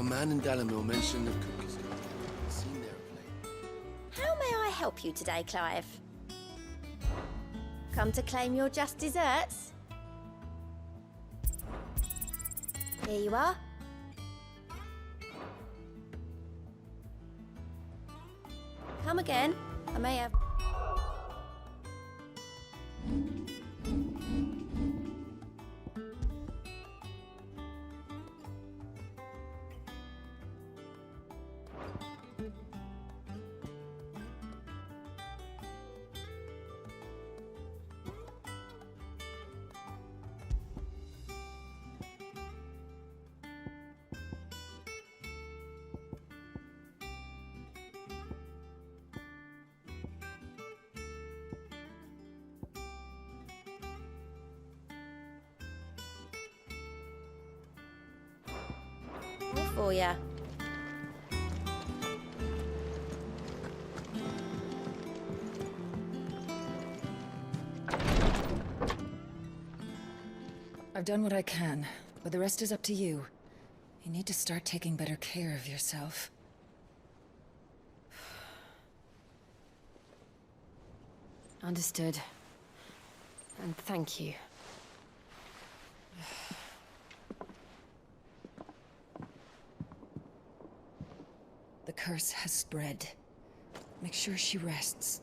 man in Dallamil mentioned the cookies. Seen their plate. How may I help you today, Clive? Come to claim your just desserts? Here you are. Come again. I may have... All for ya. I've done what I can, but the rest is up to you. You need to start taking better care of yourself. Understood. And thank you. The curse has spread. Make sure she rests.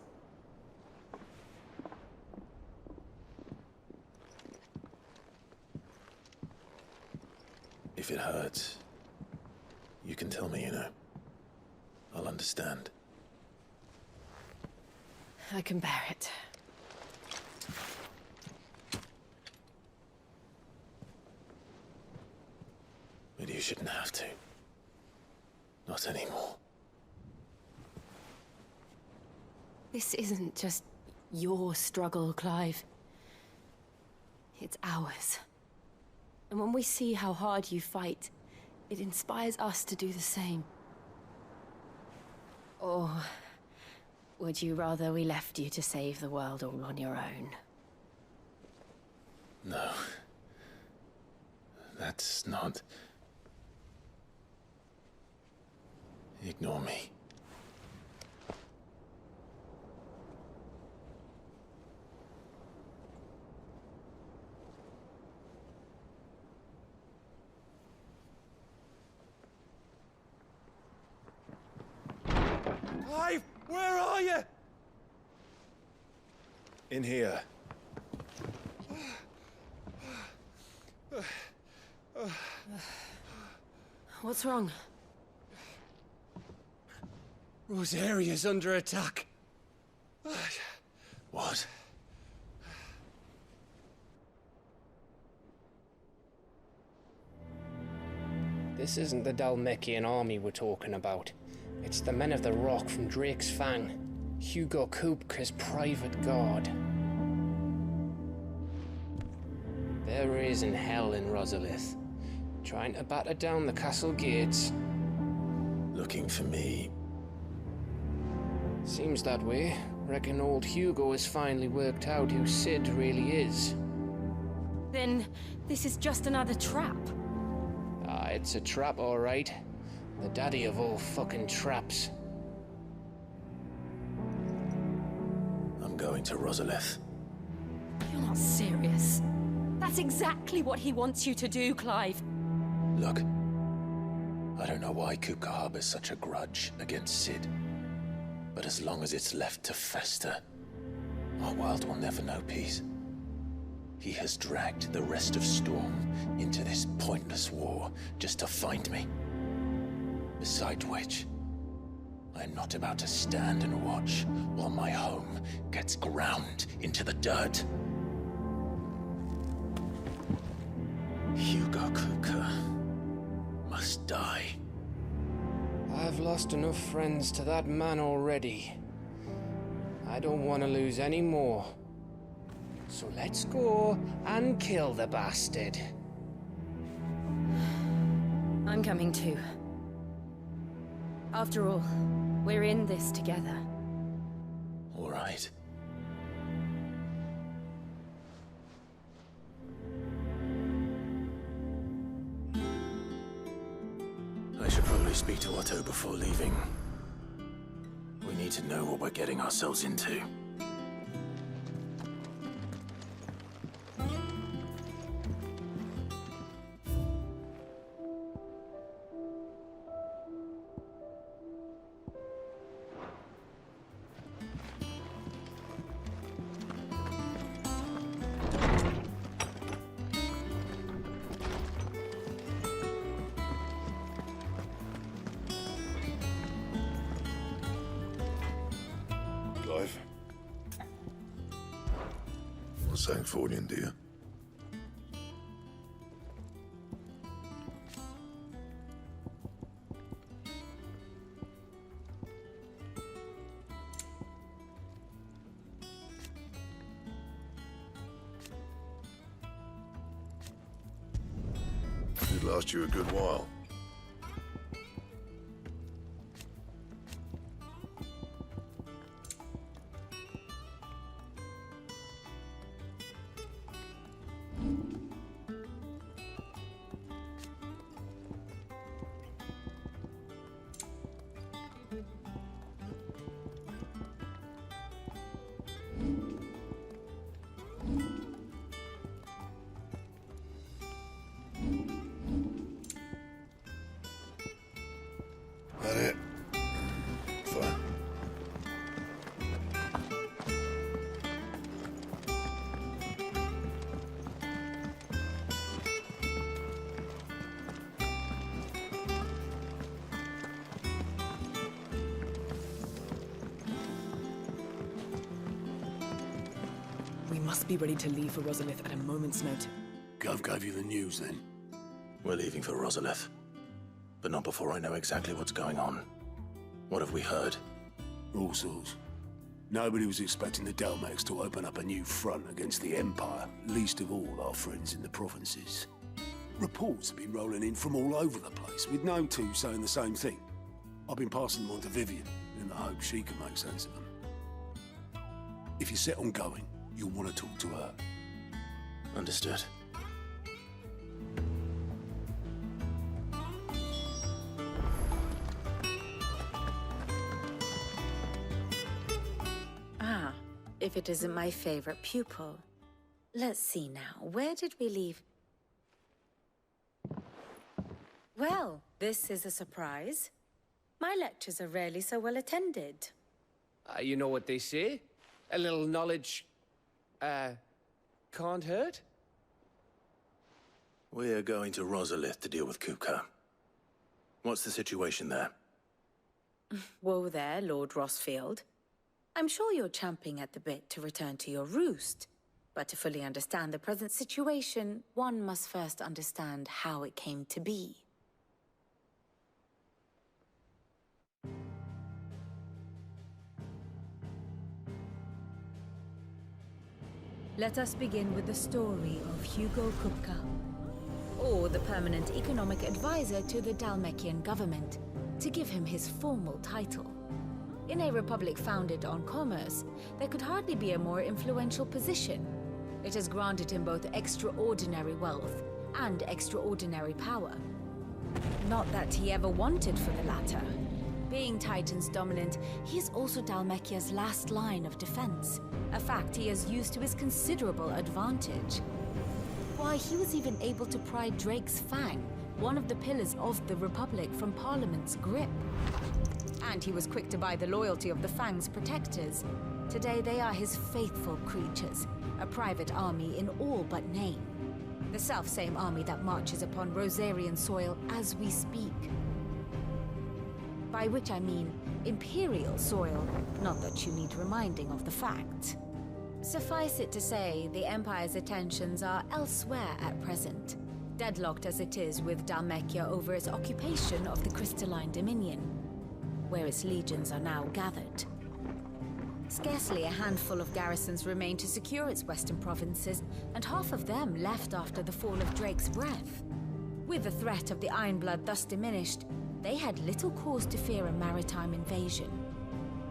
If it hurts, you can tell me, you know. I'll understand. I can bear it. But you shouldn't have to. Not anymore. This isn't just your struggle, Clive. It's ours. And when we see how hard you fight, it inspires us to do the same. Or would you rather we left you to save the world all on your own? No. That's not... Ignore me. Clive, where are you? In here. What's wrong? Rosaria's under attack. What? This isn't the Dalmekian army we're talking about. It's the men of the Rock from Drake's Fang. Hugo Kupka's private guard. They're raising hell in Rosalith, trying to batter down the castle gates. Looking for me. Seems that way. Reckon old Hugo has finally worked out who Sid really is. Then this is just another trap. Ah, it's a trap, all right. The daddy of all fucking traps. I'm going to Rosalith. You're not serious. That's exactly what he wants you to do, Clive. Look, I don't know why Kupka harbors such a grudge against Sid. But as long as it's left to fester, our world will never know peace. He has dragged the rest of Storm into this pointless war just to find me. Besides which, I'm not about to stand and watch while my home gets ground into the dirt. Hugo Kupka must die. I've lost enough friends to that man already. I don't want to lose any more. So let's go and kill the bastard. I'm coming too. After all, we're in this together. All right. I should speak to Otto before leaving. We need to know what we're getting ourselves into. Clive. What's saying for you, dear? It'd last you a good while. That it? Fine. We must be ready to leave for Rosalith at a moment's notice. Gov gave you the news then? We're leaving for Rosalith. But not before I know exactly what's going on. What have we heard? All sorts. Nobody was expecting the Dalmacs to open up a new front against the Empire, least of all our friends in the provinces. Reports have been rolling in from all over the place, with no two saying the same thing. I've been passing them on to Vivian, in the hope she can make sense of them. If you're set on going, you'll want to talk to her. Understood. Ah, if it isn't my favorite pupil. Let's see now, where did we leave? Well, this is a surprise. My lectures are rarely so well attended. You know what they say? A little knowledge, can't hurt? We're going to Rosalith to deal with Kuka. What's the situation there? Whoa there, Lord Rossfield. I'm sure you're champing at the bit to return to your roost. But to fully understand the present situation, one must first understand how it came to be. Let us begin with the story of Hugo Kupka, or the permanent economic advisor to the Dalmacian government, to give him his formal title. In a republic founded on commerce, there could hardly be a more influential position. It has granted him both extraordinary wealth and extraordinary power. Not that he ever wanted for the latter. Being Titan's dominant, he is also Dalmacia's last line of defense, a fact he has used to his considerable advantage. Why, he was even able to pry Drake's Fang, one of the pillars of the Republic, from Parliament's grip. And he was quick to buy the loyalty of the Fang's protectors. Today they are his faithful creatures, a private army in all but name. The self-same army that marches upon Rosarian soil as we speak. By which I mean Imperial soil, not that you need reminding of the fact. Suffice it to say, the Empire's attentions are elsewhere at present, deadlocked as it is with Dalmacia over its occupation of the Crystalline Dominion, where its legions are now gathered. Scarcely a handful of garrisons remain to secure its western provinces, and half of them left after the fall of Drake's Breath. With the threat of the Ironblood thus diminished, they had little cause to fear a maritime invasion.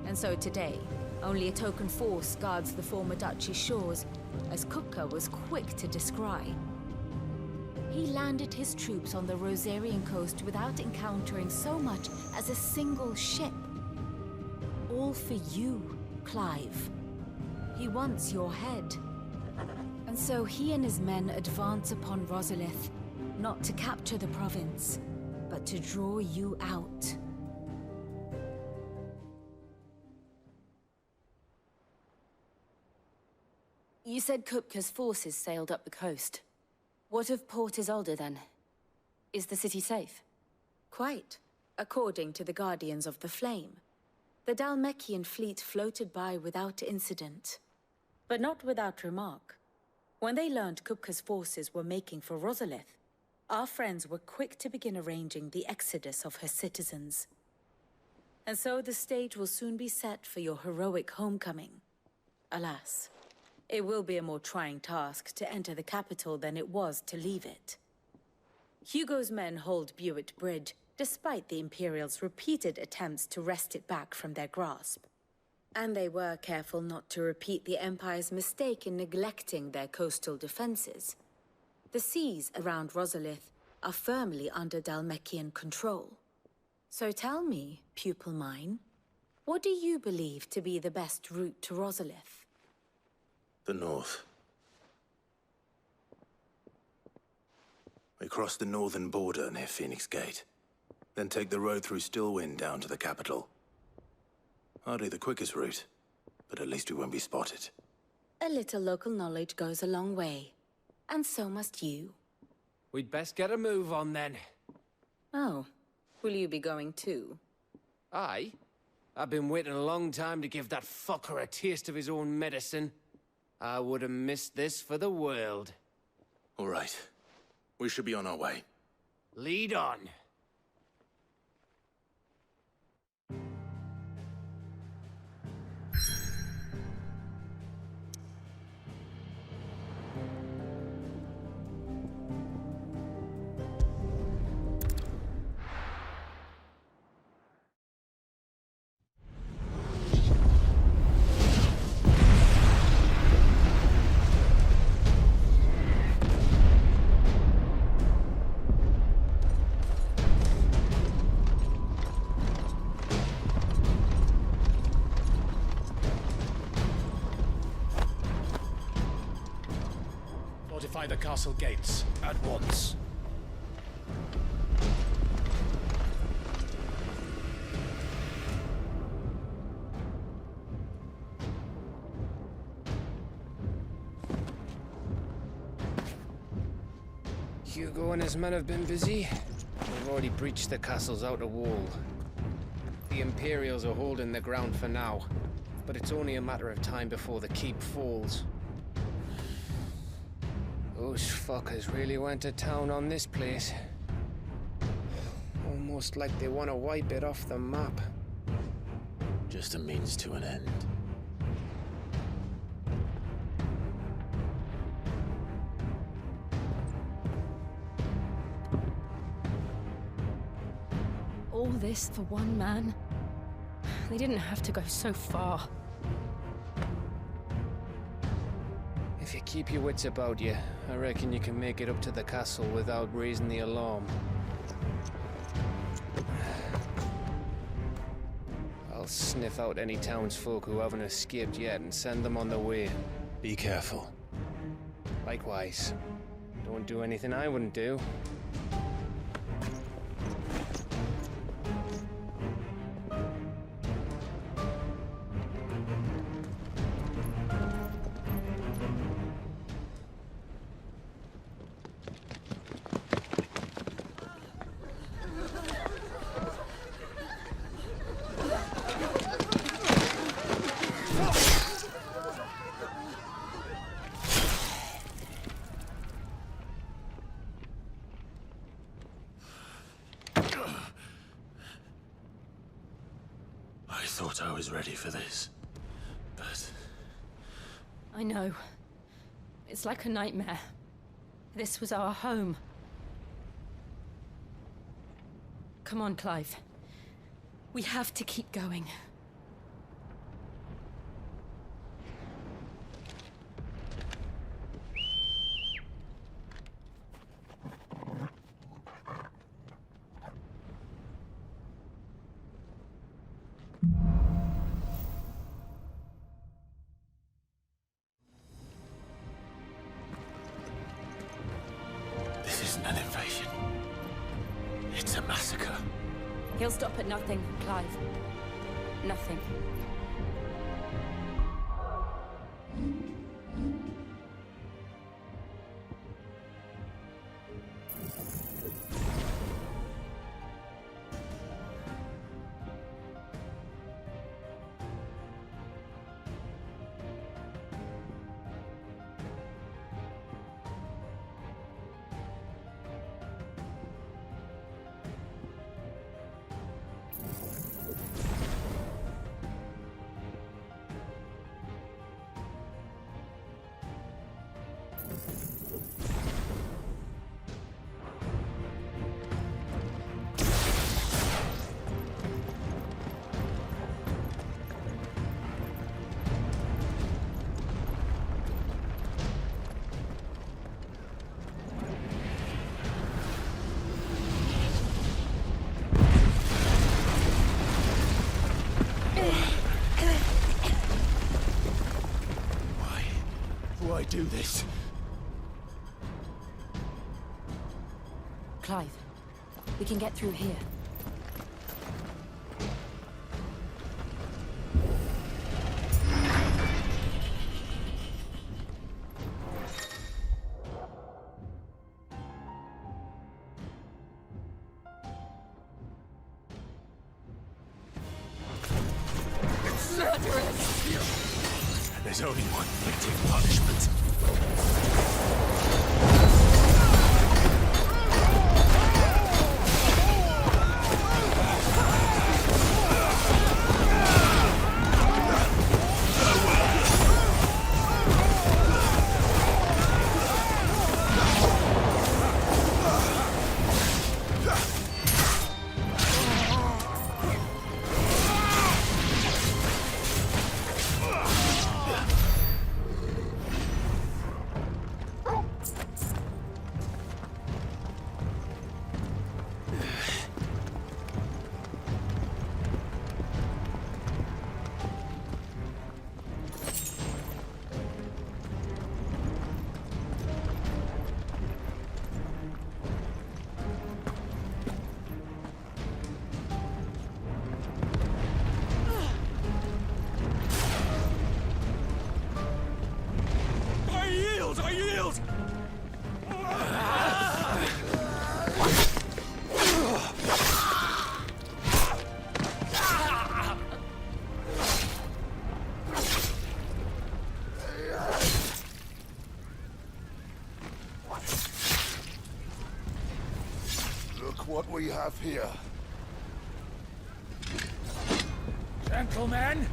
And so today, only a token force guards the former duchy's shores, as Kupka was quick to descry. he landed his troops on the Rosarian coast without encountering so much as a single ship. All for you, Clive. He wants your head. And so he and his men advance upon Rosalith, not to capture the province, but to draw you out. You said Kupka's forces sailed up the coast. What of Port Isolde, then? Is the city safe? Quite, according to the Guardians of the Flame. The Dhalmekian fleet floated by without incident. But not without remark. When they learned Kupka's forces were making for Rosalith, our friends were quick to begin arranging the exodus of her citizens. And so the stage will soon be set for your heroic homecoming. Alas, it will be a more trying task to enter the capital than it was to leave it. Hugo's men hold Buett Bridge, despite the Imperials' repeated attempts to wrest it back from their grasp. And they were careful not to repeat the Empire's mistake in neglecting their coastal defenses. The seas around Rosalith are firmly under Dhalmekian control. So tell me, pupil mine, what do you believe to be the best route to Rosalith? The north. We cross the northern border near Phoenix Gate, then take the road through Stillwind down to the capital. Hardly the quickest route, but at least we won't be spotted. A little local knowledge goes a long way, and so must you. We'd best get a move on then. Oh, will you be going too? Aye. I've been waiting a long time to give that fucker a taste of his own medicine. I would have missed this for the world. All right. We should be on our way. Lead on. Fortify the castle gates at once. Hugo and his men have been busy. They've already breached the castle's outer wall. The Imperials are holding the ground for now, but it's only a matter of time before the keep falls. Those fuckers really went to town on this place. Almost like they want to wipe it off the map. Just a means to an end. All this for one man? They didn't have to go so far. If you keep your wits about you, I reckon you can make it up to the castle without raising the alarm. I'll sniff out any townsfolk who haven't escaped yet and send them on their way. Be careful. Likewise. Don't do anything I wouldn't do. I thought I was ready for this, but... I know. It's like a nightmare. This was our home. Come on, Clive. We have to keep going. He'll stop at nothing, Clive. Nothing. Why do this? Clive, we can get through here. There's only one fitting punishment. I yield! Look what we have here. Gentlemen!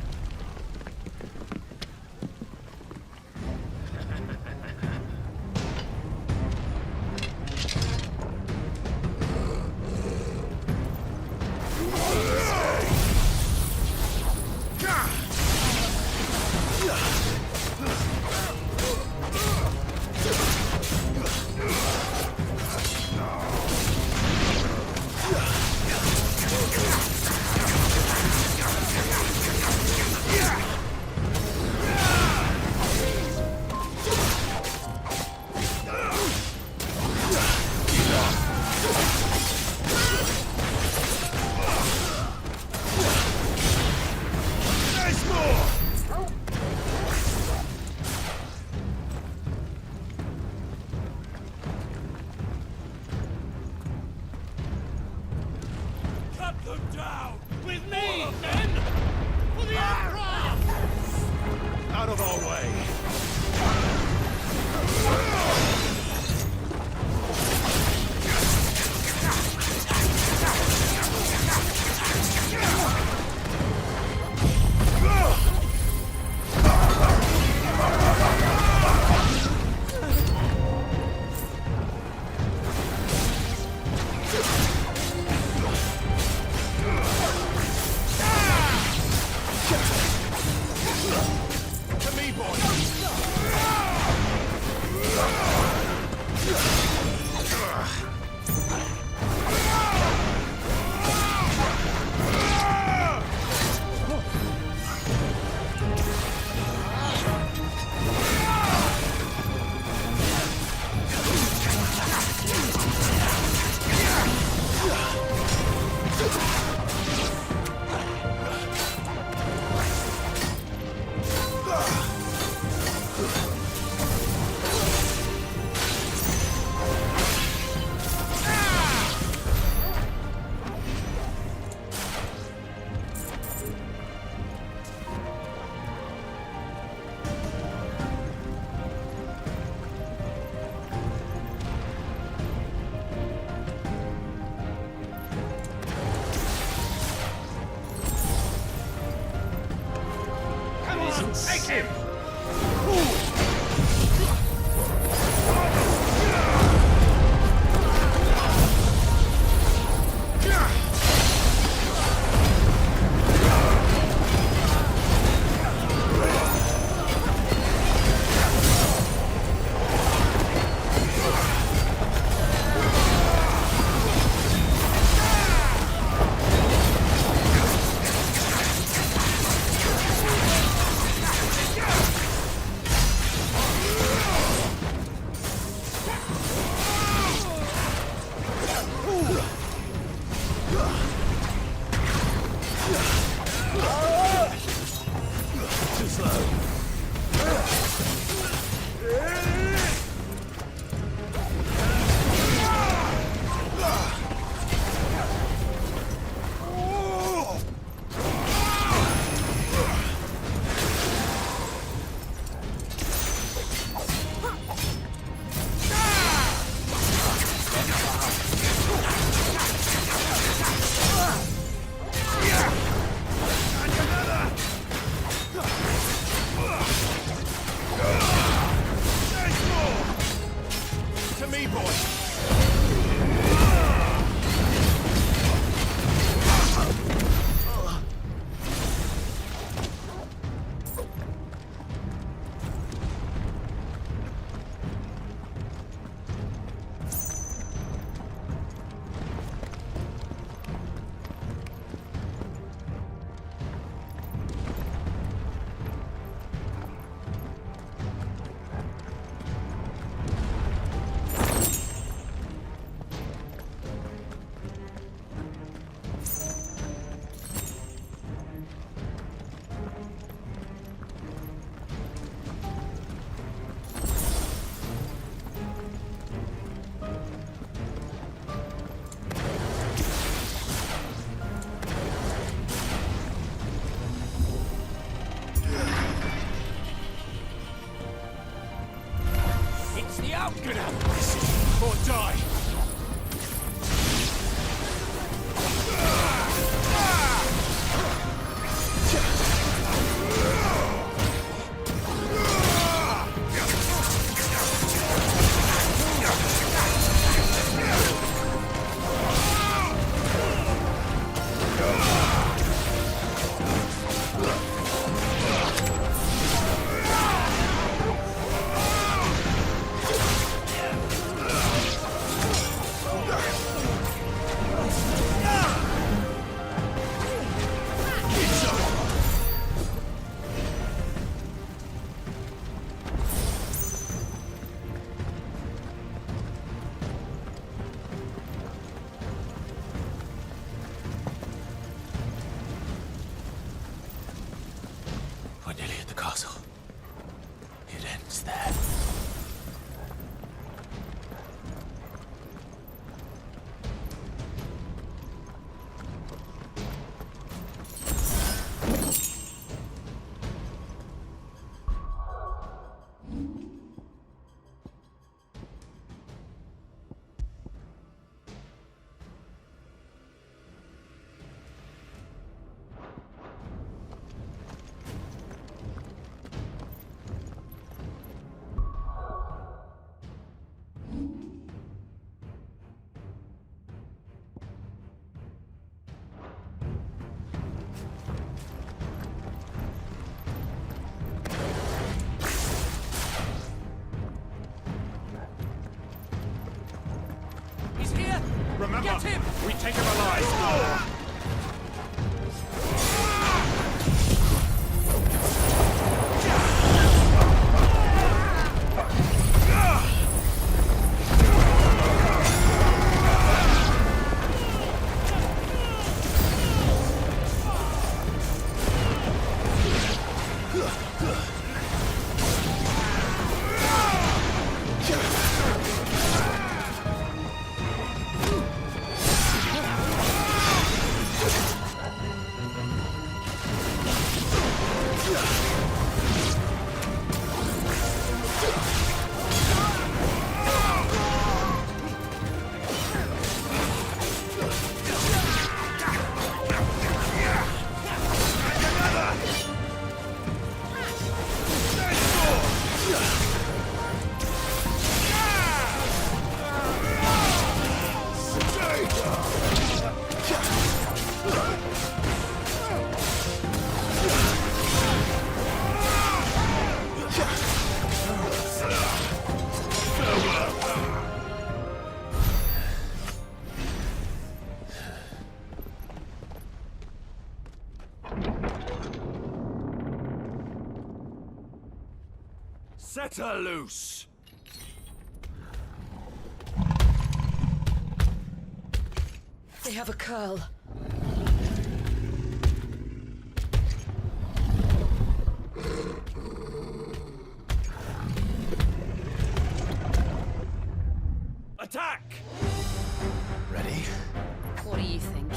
Down! With me, men! For the aircraft! Out of our way! To me, boy! Take him! Get out of this or die! We're nearly at the castle. It ends there. Remember, get him! We take him alive! Set her loose! They have a curl. Attack! Ready? What do you think?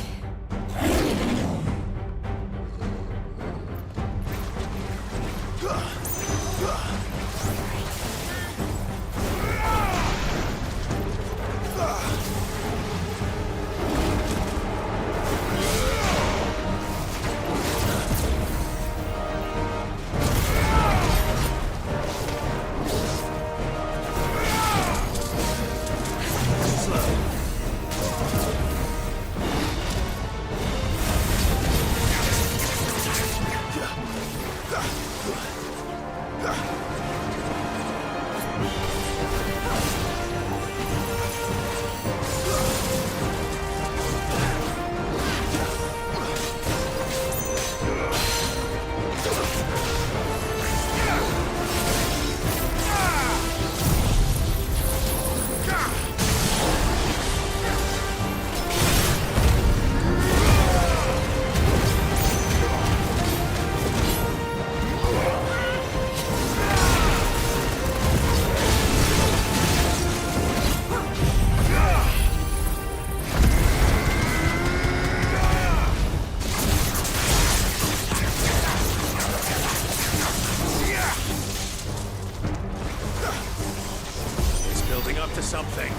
To something.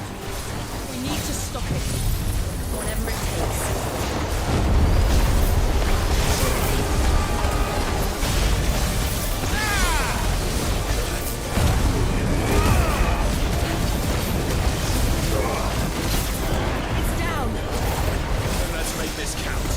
We need to stop it. Whatever it takes. It's down. Let's make this count.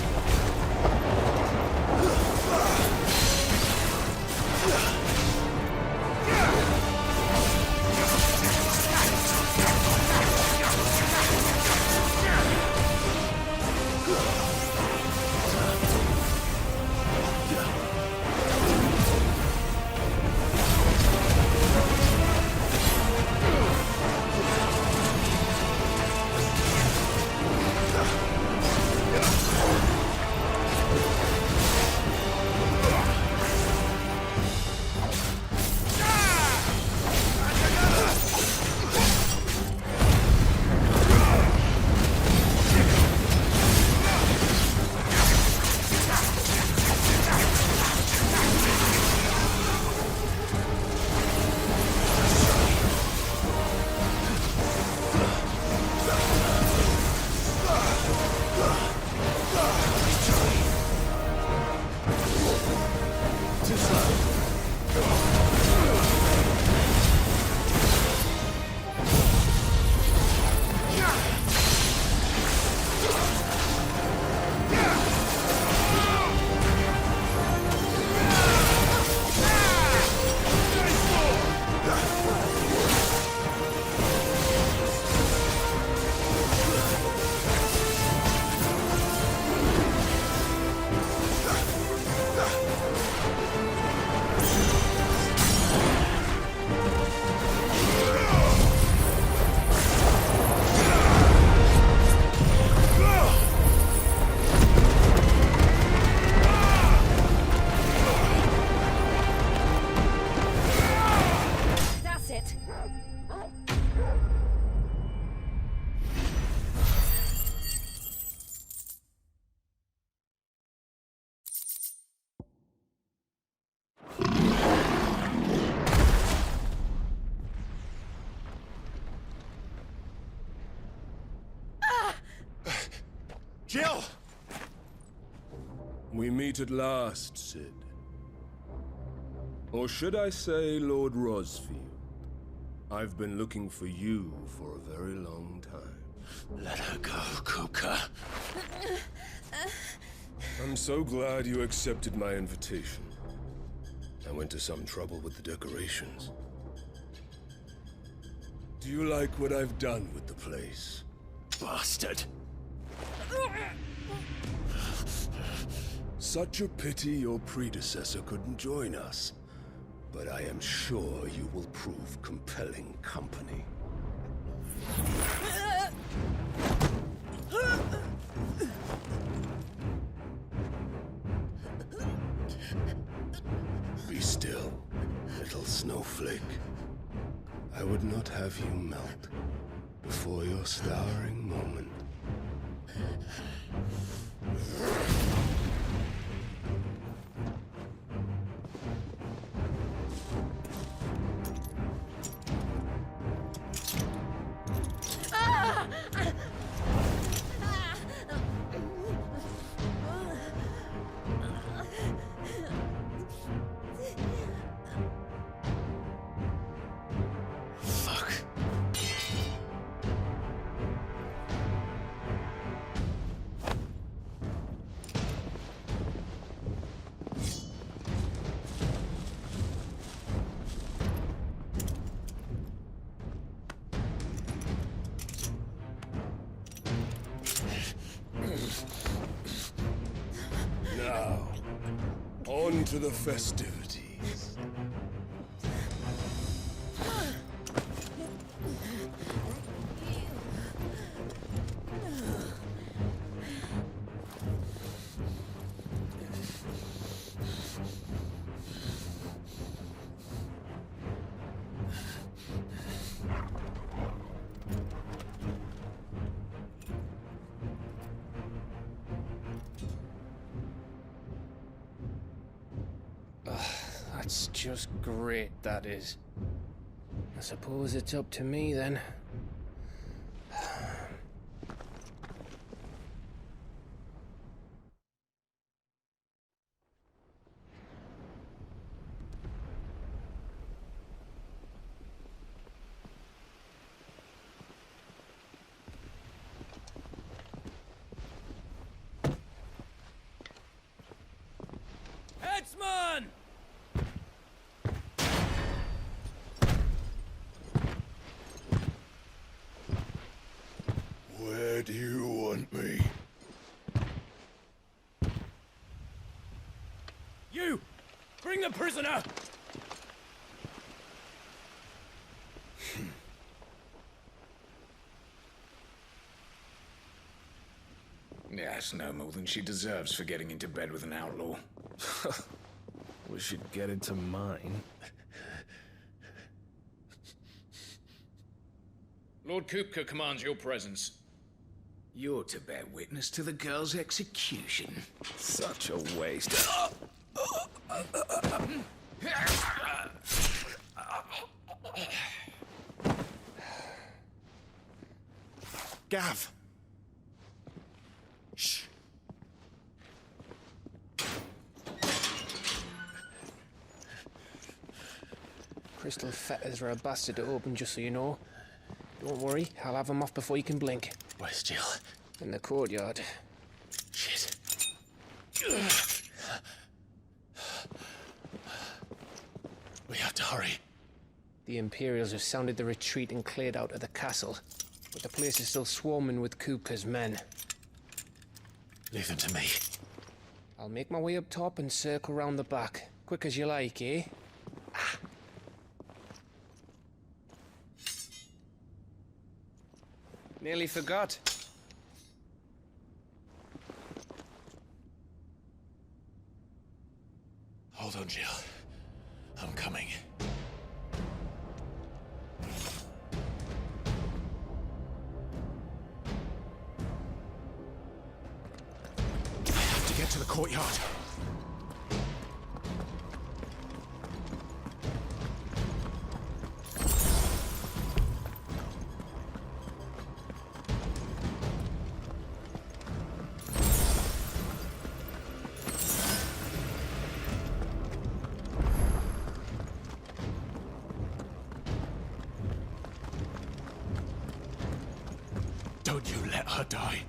Jill! We meet at last, Sid. Or should I say, Lord Rosfield? I've been looking for you for a very long time. Let her go, Kuka. I'm so glad you accepted my invitation. I went to some trouble with the decorations. Do you like what I've done with the place? Bastard. Such a pity your predecessor couldn't join us. but I am sure you will prove compelling company. Be still, little snowflake. I would not have you melt before your starring moment. Now, on to the festivities. That's just great, that is. I suppose it's up to me then. Headsman! Where do you want me? You! Bring the prisoner! Yes, no more than she deserves for getting into bed with an outlaw. We should get into mine. Lord Kupka commands your presence. You're to bear witness to the girl's execution. Such a waste. Gav! Shh. Crystal fetters are a bastard to open, just so you know. Don't worry, I'll have them off before you can blink. Where's Jill? In the courtyard. Shit. We have to hurry. The Imperials have sounded the retreat and cleared out of the castle, but the place is still swarming with Kupka's men. Leave them to me. I'll make my way up top and circle round the back. Quick as you like, eh? Nearly forgot. Hold on, Jill. I'm coming. I have to get to the courtyard. Don't you let her die.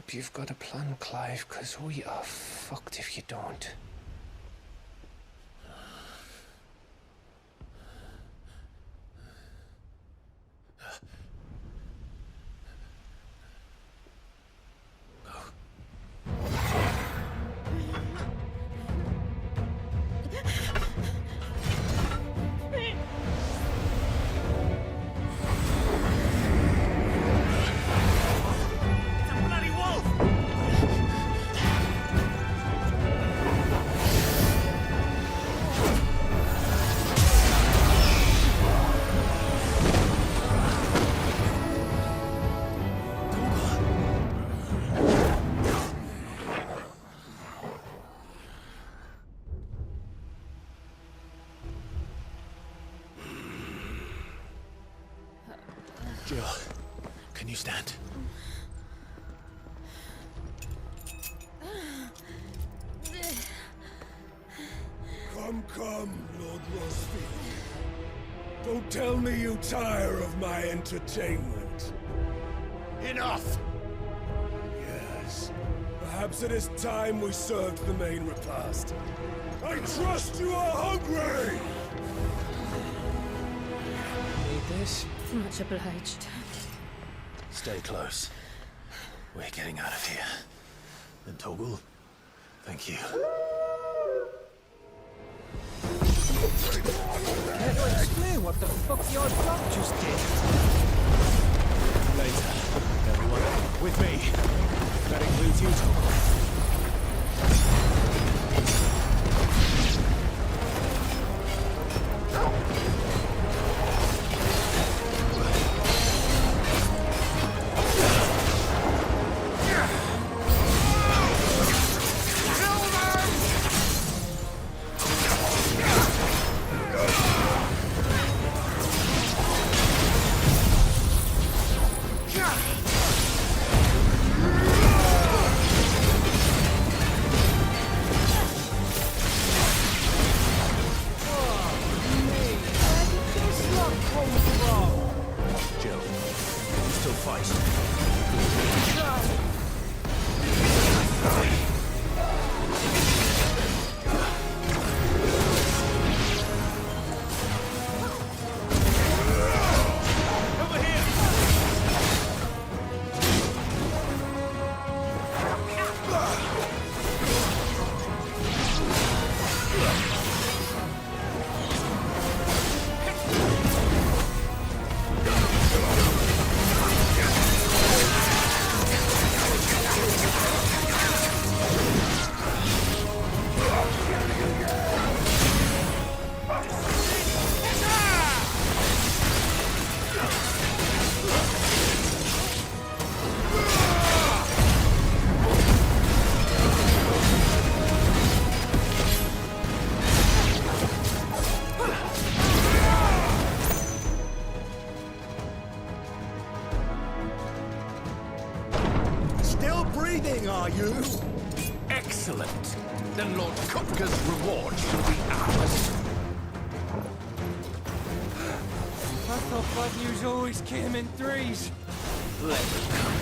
hope you've got a plan, Clive, because we are fucked if you don't. Jill, can you stand? Come, Lord Rosfield. Don't tell me you tire of my entertainment. Enough! Yes. Perhaps it is time we served the main repast. I trust you are hungry! Need this? Much obliged. Stay close. We're getting out of here. And Toggle, thank you. Can you explain what the fuck your dog just did? Later. Everyone, with me. That includes you, Toggle. Are you? Excellent. Then Lord Kupka's reward shall be ours. I thought bad news always came in threes. Let it come.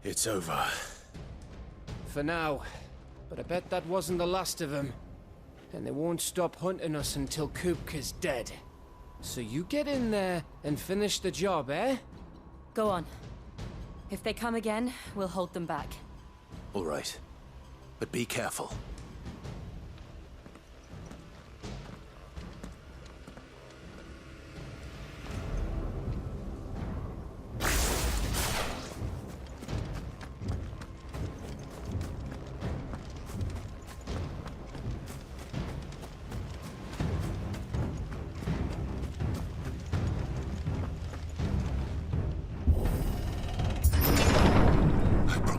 It's over. For now. But I bet that wasn't the last of them. And they won't stop hunting us until Kupka's dead. So you get in there and finish the job, eh? Go on. If they come again, we'll hold them back. All right. But be careful.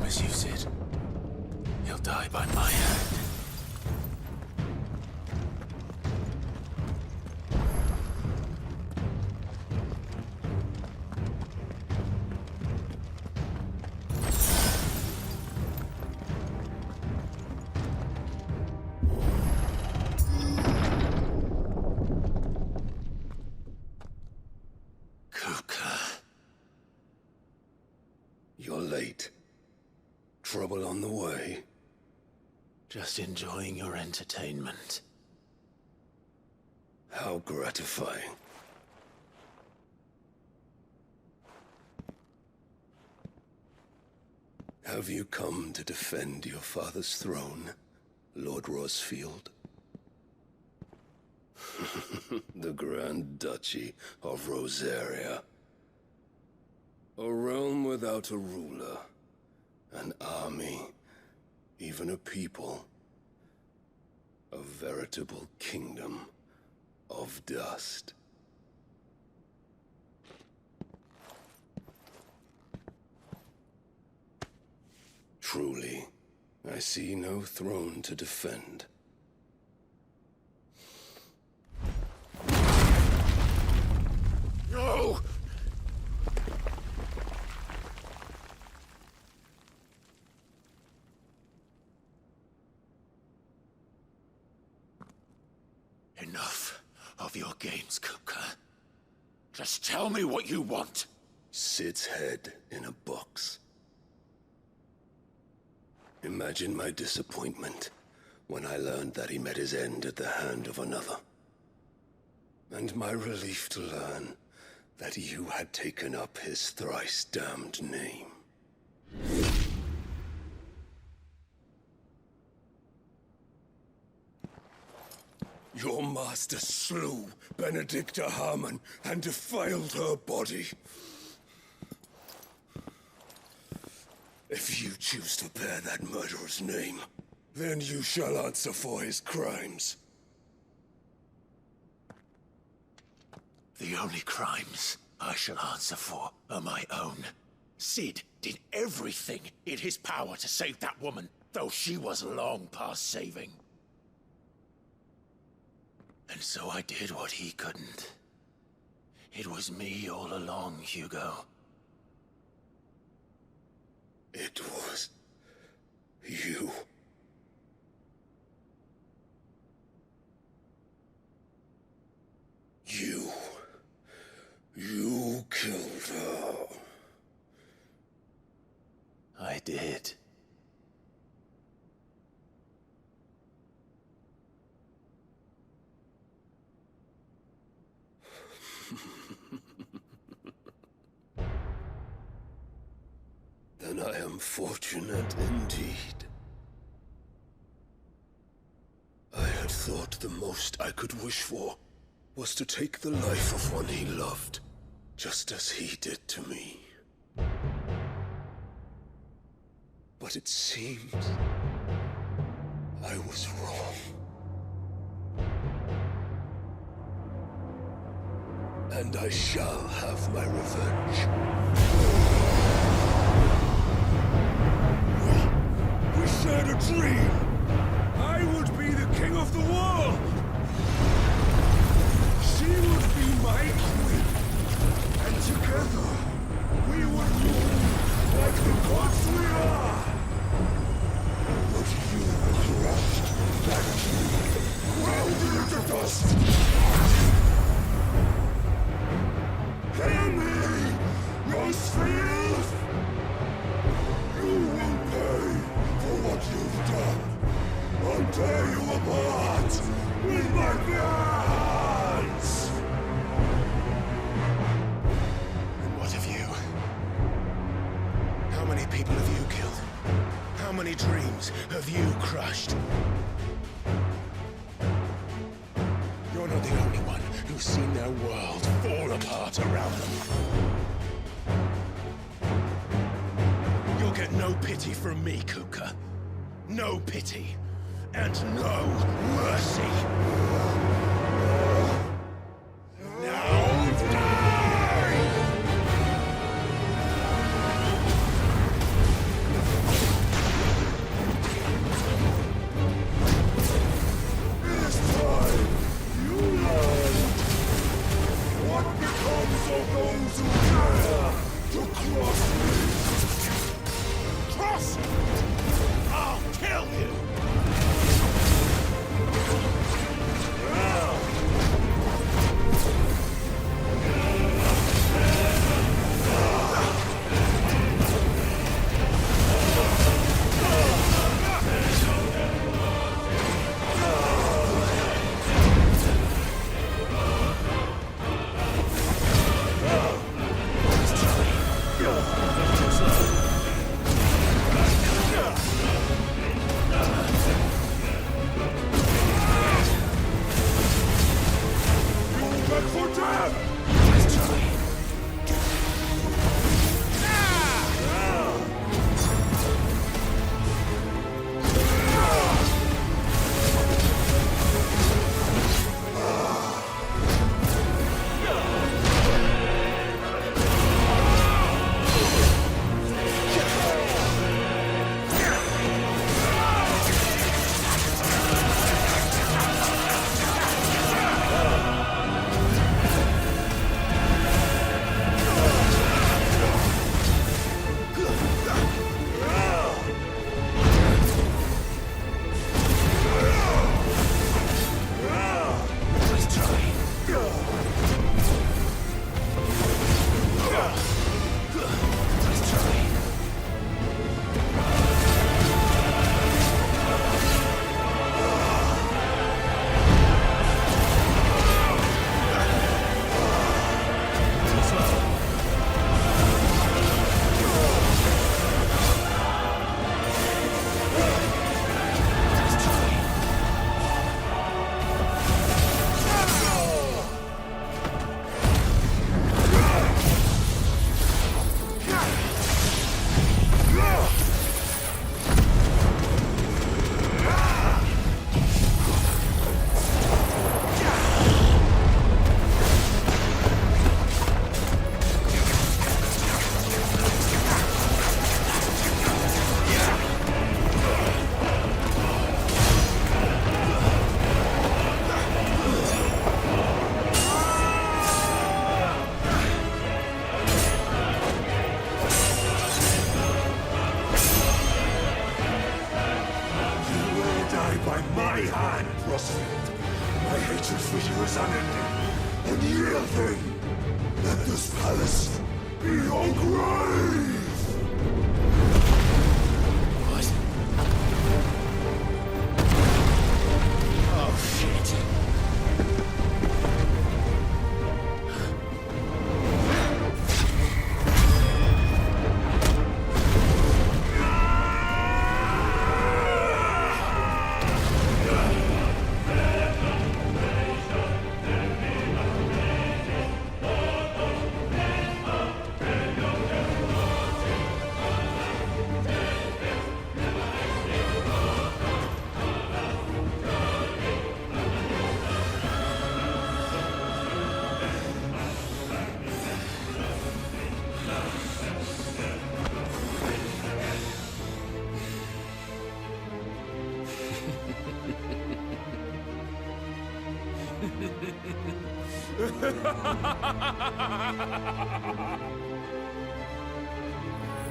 You, Sid. He'll die by my hand. Kupka. You're late. Trouble on the way? Just enjoying your entertainment. How gratifying. Have you come to defend your father's throne, Lord Rosfield? The Grand Duchy of Rosaria. A realm without a ruler. An army, even a people. A veritable kingdom of dust. Truly, I see no throne to defend. No! Enough of your games, Kupka. Just tell me what you want. Sid's head in a box. Imagine my disappointment when I learned that he met his end at the hand of another. And my relief to learn that you had taken up his thrice-damned name. Your master slew Benedicta Harmon and defiled her body. If you choose to bear that murderer's name, then you shall answer for his crimes. The only crimes I shall answer for are my own. Sid did everything in his power to save that woman, though she was long past saving. And so I did what he couldn't. It was me all along, Hugo. It was you. You killed her. I did. Then I am fortunate indeed. I had thought the most I could wish for was to take the life of one he loved, just as he did to me. But it seems I was wrong. And I shall have my revenge. We shared a dream! I would be the king of the world! She would be my queen! And together, we would rule like the gods we are! But you crushed that dream, ground it into dust! Hear me, Rosefield! many dreams have you crushed? You're not the only one who's seen their world fall apart around them. You'll get no pity from me, Kuka. No pity. And no mercy. Now die! This time, you learn what becomes of those who dare to cross me. Cross! I'll kill you! My hatred for you is unending. And yield then. Let this palace be your grave! What? Oh, shit.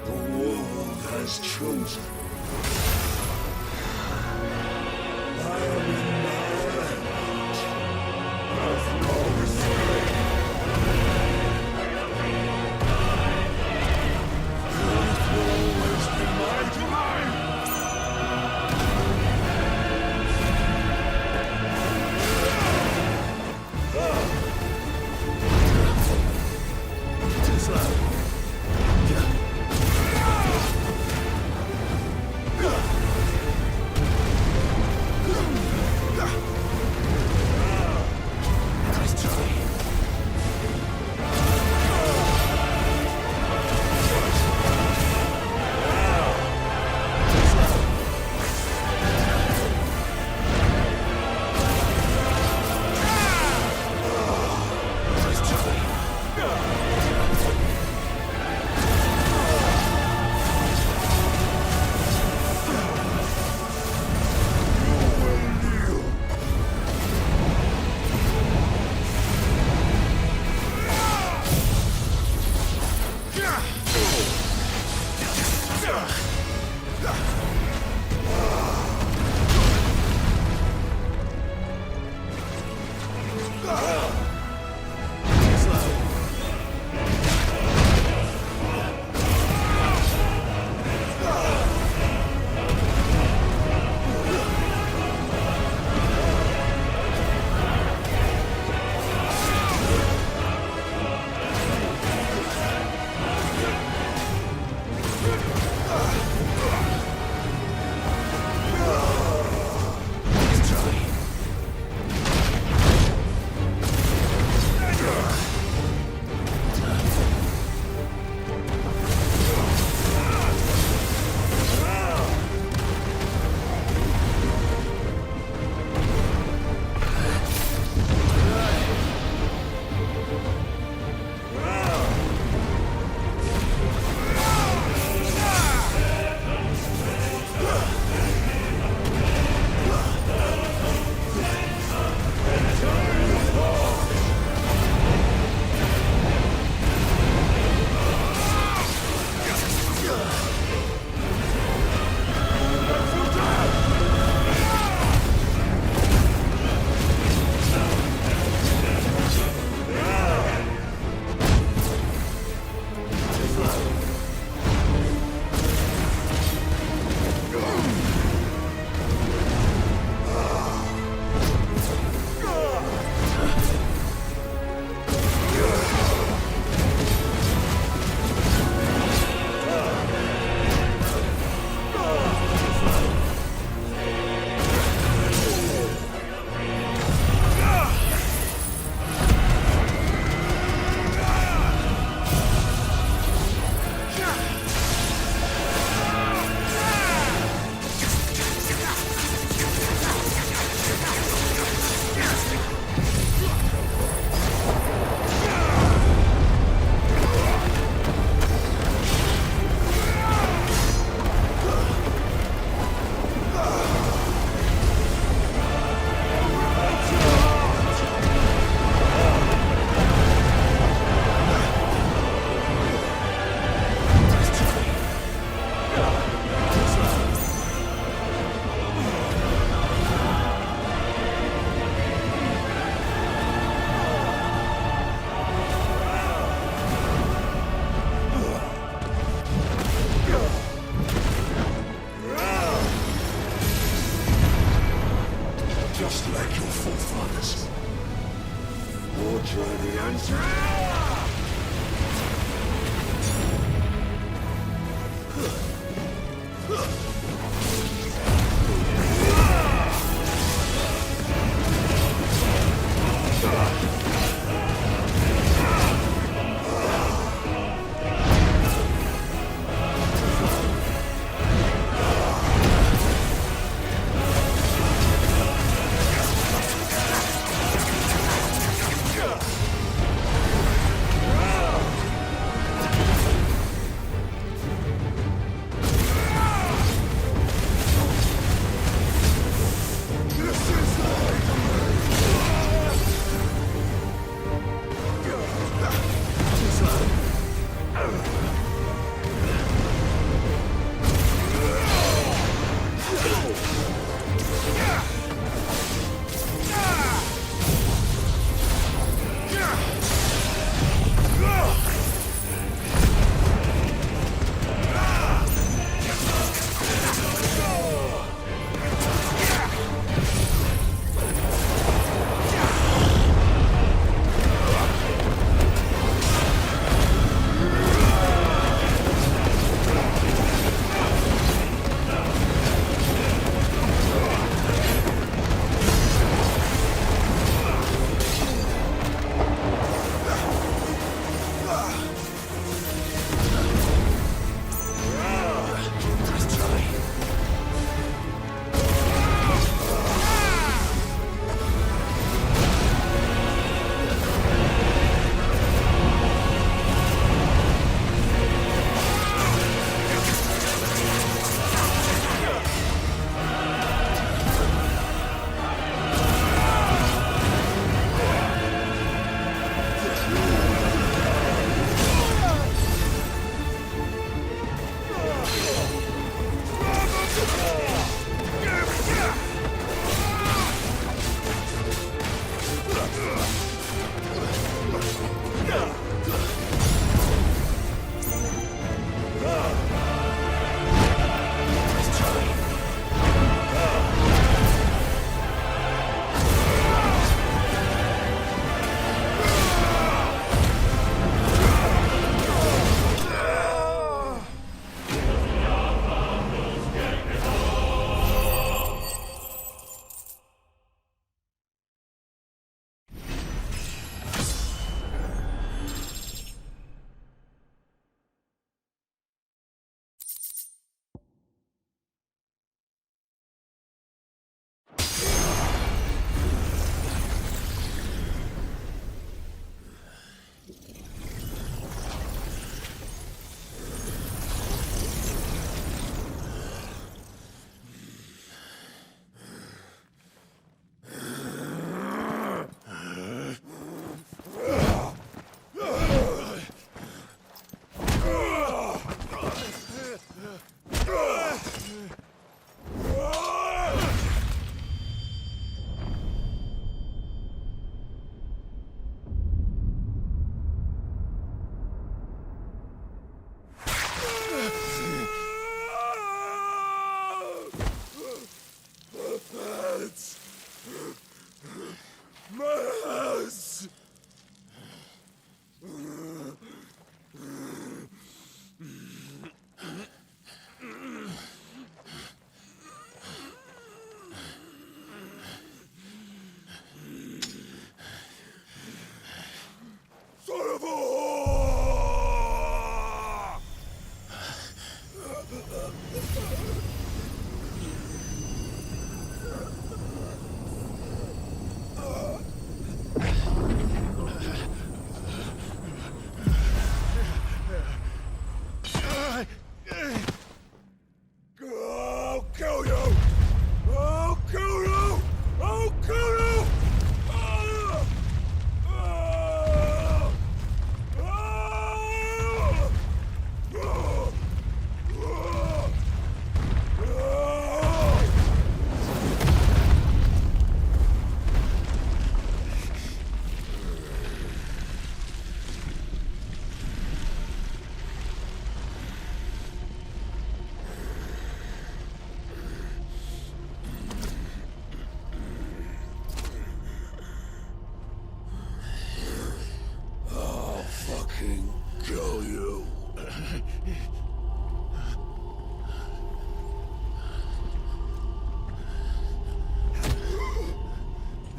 The world has chosen. I am in my land. Have no escape. Truth will always be my domain. Too slow.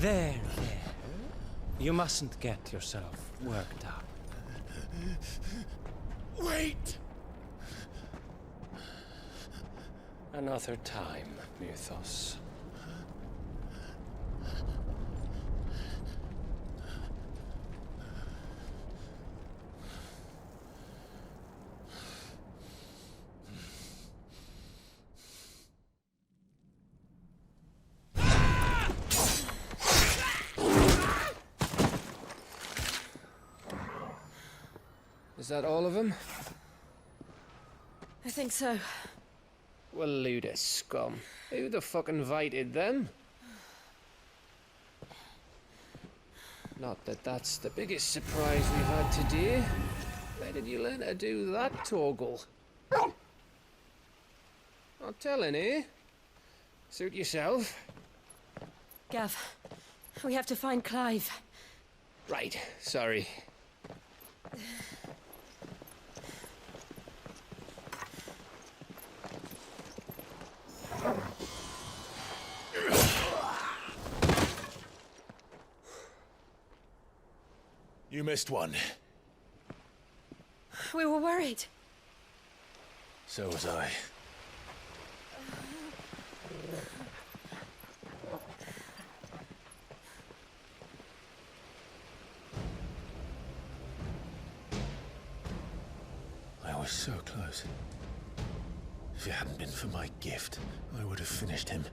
There. You mustn't get yourself worked up. Wait! Another time, Mythos. Is that all of them? I think so. Well, load of scum. Who the fuck invited them? Not that that's the biggest surprise we've had today. Where did you learn to do that, Toggle? Not telling, eh? Suit yourself. Gav, we have to find Clive. Right, sorry. You missed one. We were worried. So was I. I was so close. If it hadn't been for my gift, I would have finished him.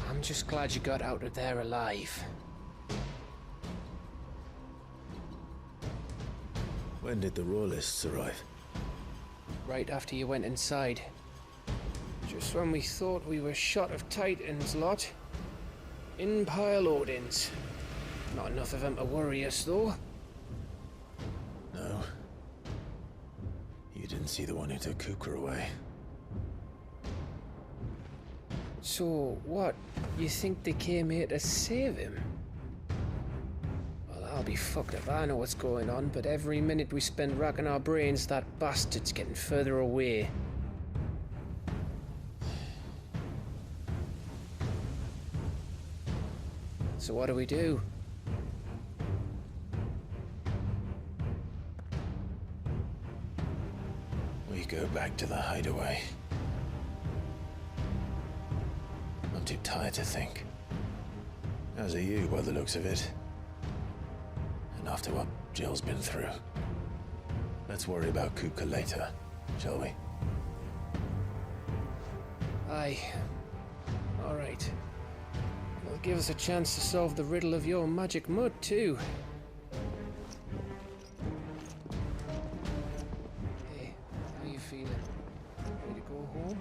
I'm just glad you got out of there alive. When did the Royalists arrive? Right after you went inside. Just when we thought we were shot of Titans lot. In-pile Odins. Not enough of them to worry us, though. No. You didn't see the one who took Kuka away. So, what? You think they came here to save him? Well, I'll be fucked if I know what's going on, but every minute we spend racking our brains, that bastard's getting further away. So what do we do? We go back to the hideaway. I'm too tired to think. As are you, by the looks of it. And after what Jill's been through. Let's worry about Kuka later, shall we? Aye. All right. It'll give us a chance to solve the riddle of your magic mud, too. Hey, how you feeling? Ready to go home?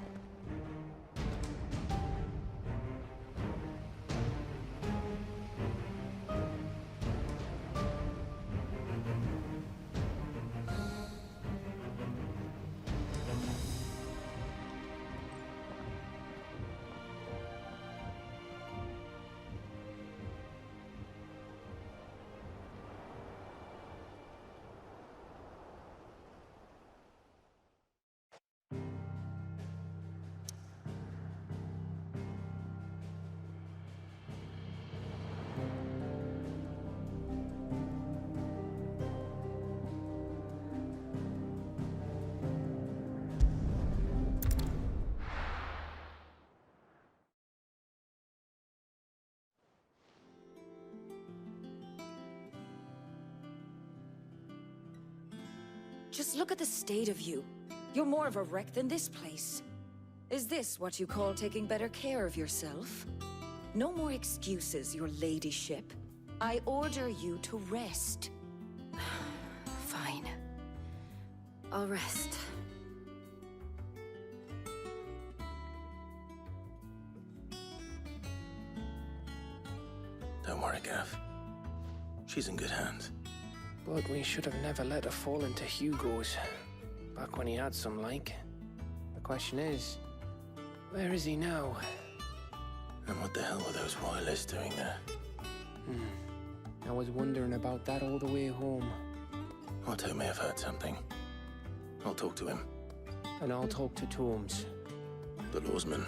Just look at the state of you. You're more of a wreck than this place. Is this what you call taking better care of yourself? No more excuses, your ladyship. I order you to rest. Fine. I'll rest. Don't worry, Gav. She's in good hands. But we should have never let her fall into Hugo's. Back when he had some like. The question is, where is he now? And what the hell were those royalists doing there? I was wondering about that all the way home. Otto may have heard something. I'll talk to him. And I'll talk to Tomes. The lawsman.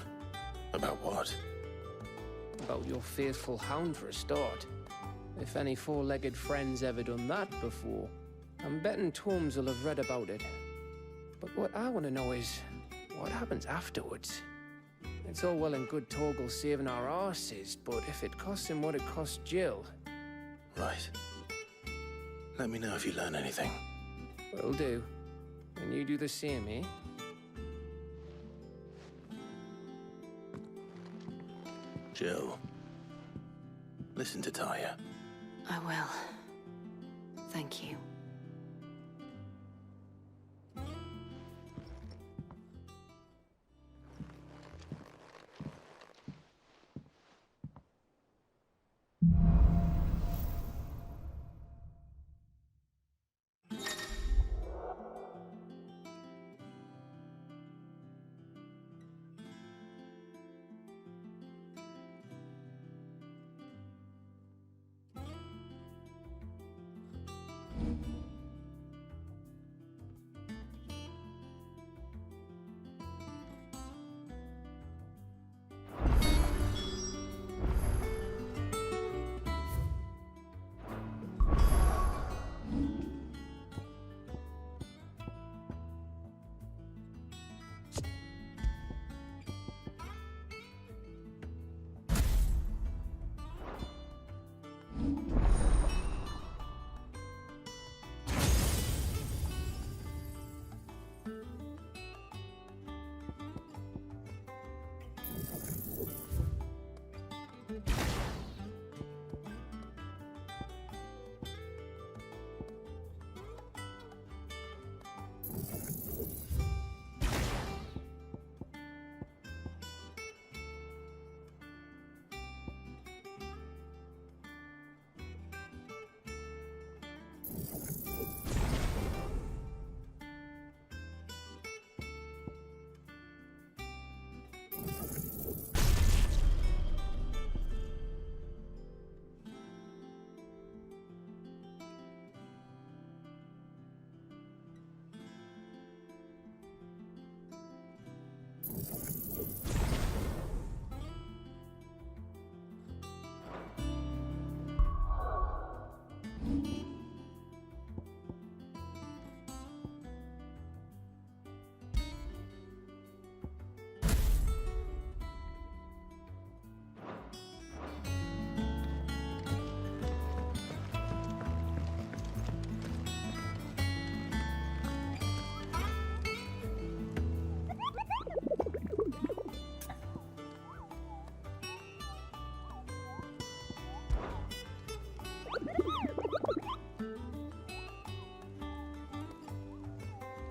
About what? About your faithful hound for a start. If any four-legged friend's ever done that before, I'm betting Tomes will have read about it. But what I want to know is, what happens afterwards? It's all well and good Torgal saving our arses, but if it costs him what it cost Jill... Right. Let me know if you learn anything. Will do. And you do the same, eh? Jill, listen to Taya. I will. Thank you.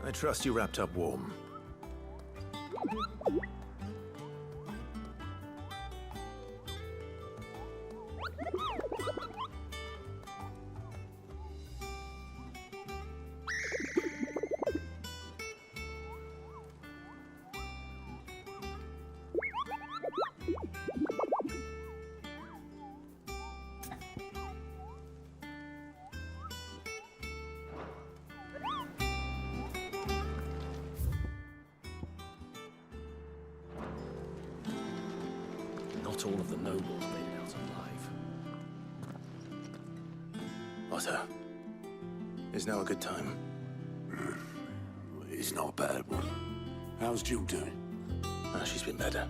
I trust you wrapped up warm. Not all of the nobles made it out alive. Otto, is now a good time? It's not a bad one. How's Jill doing? Oh, she's been better.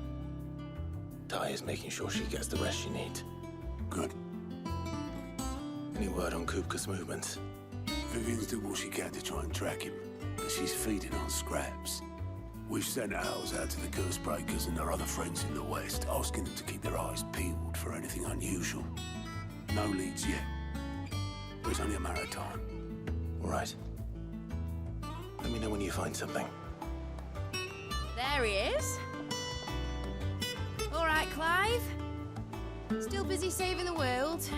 Taya's making sure she gets the rest she needs. Good. Any word on Kupka's movements? Vivian's doing what she can to try and track him, but she's feeding on scraps. We've sent ours out to the Cursebreakers and their other friends in the West, asking them to keep their eyes peeled for anything unusual. No leads yet, but it's only a matter of time. All right. Let me know when you find something. There he is. All right, Clive. Still busy saving the world?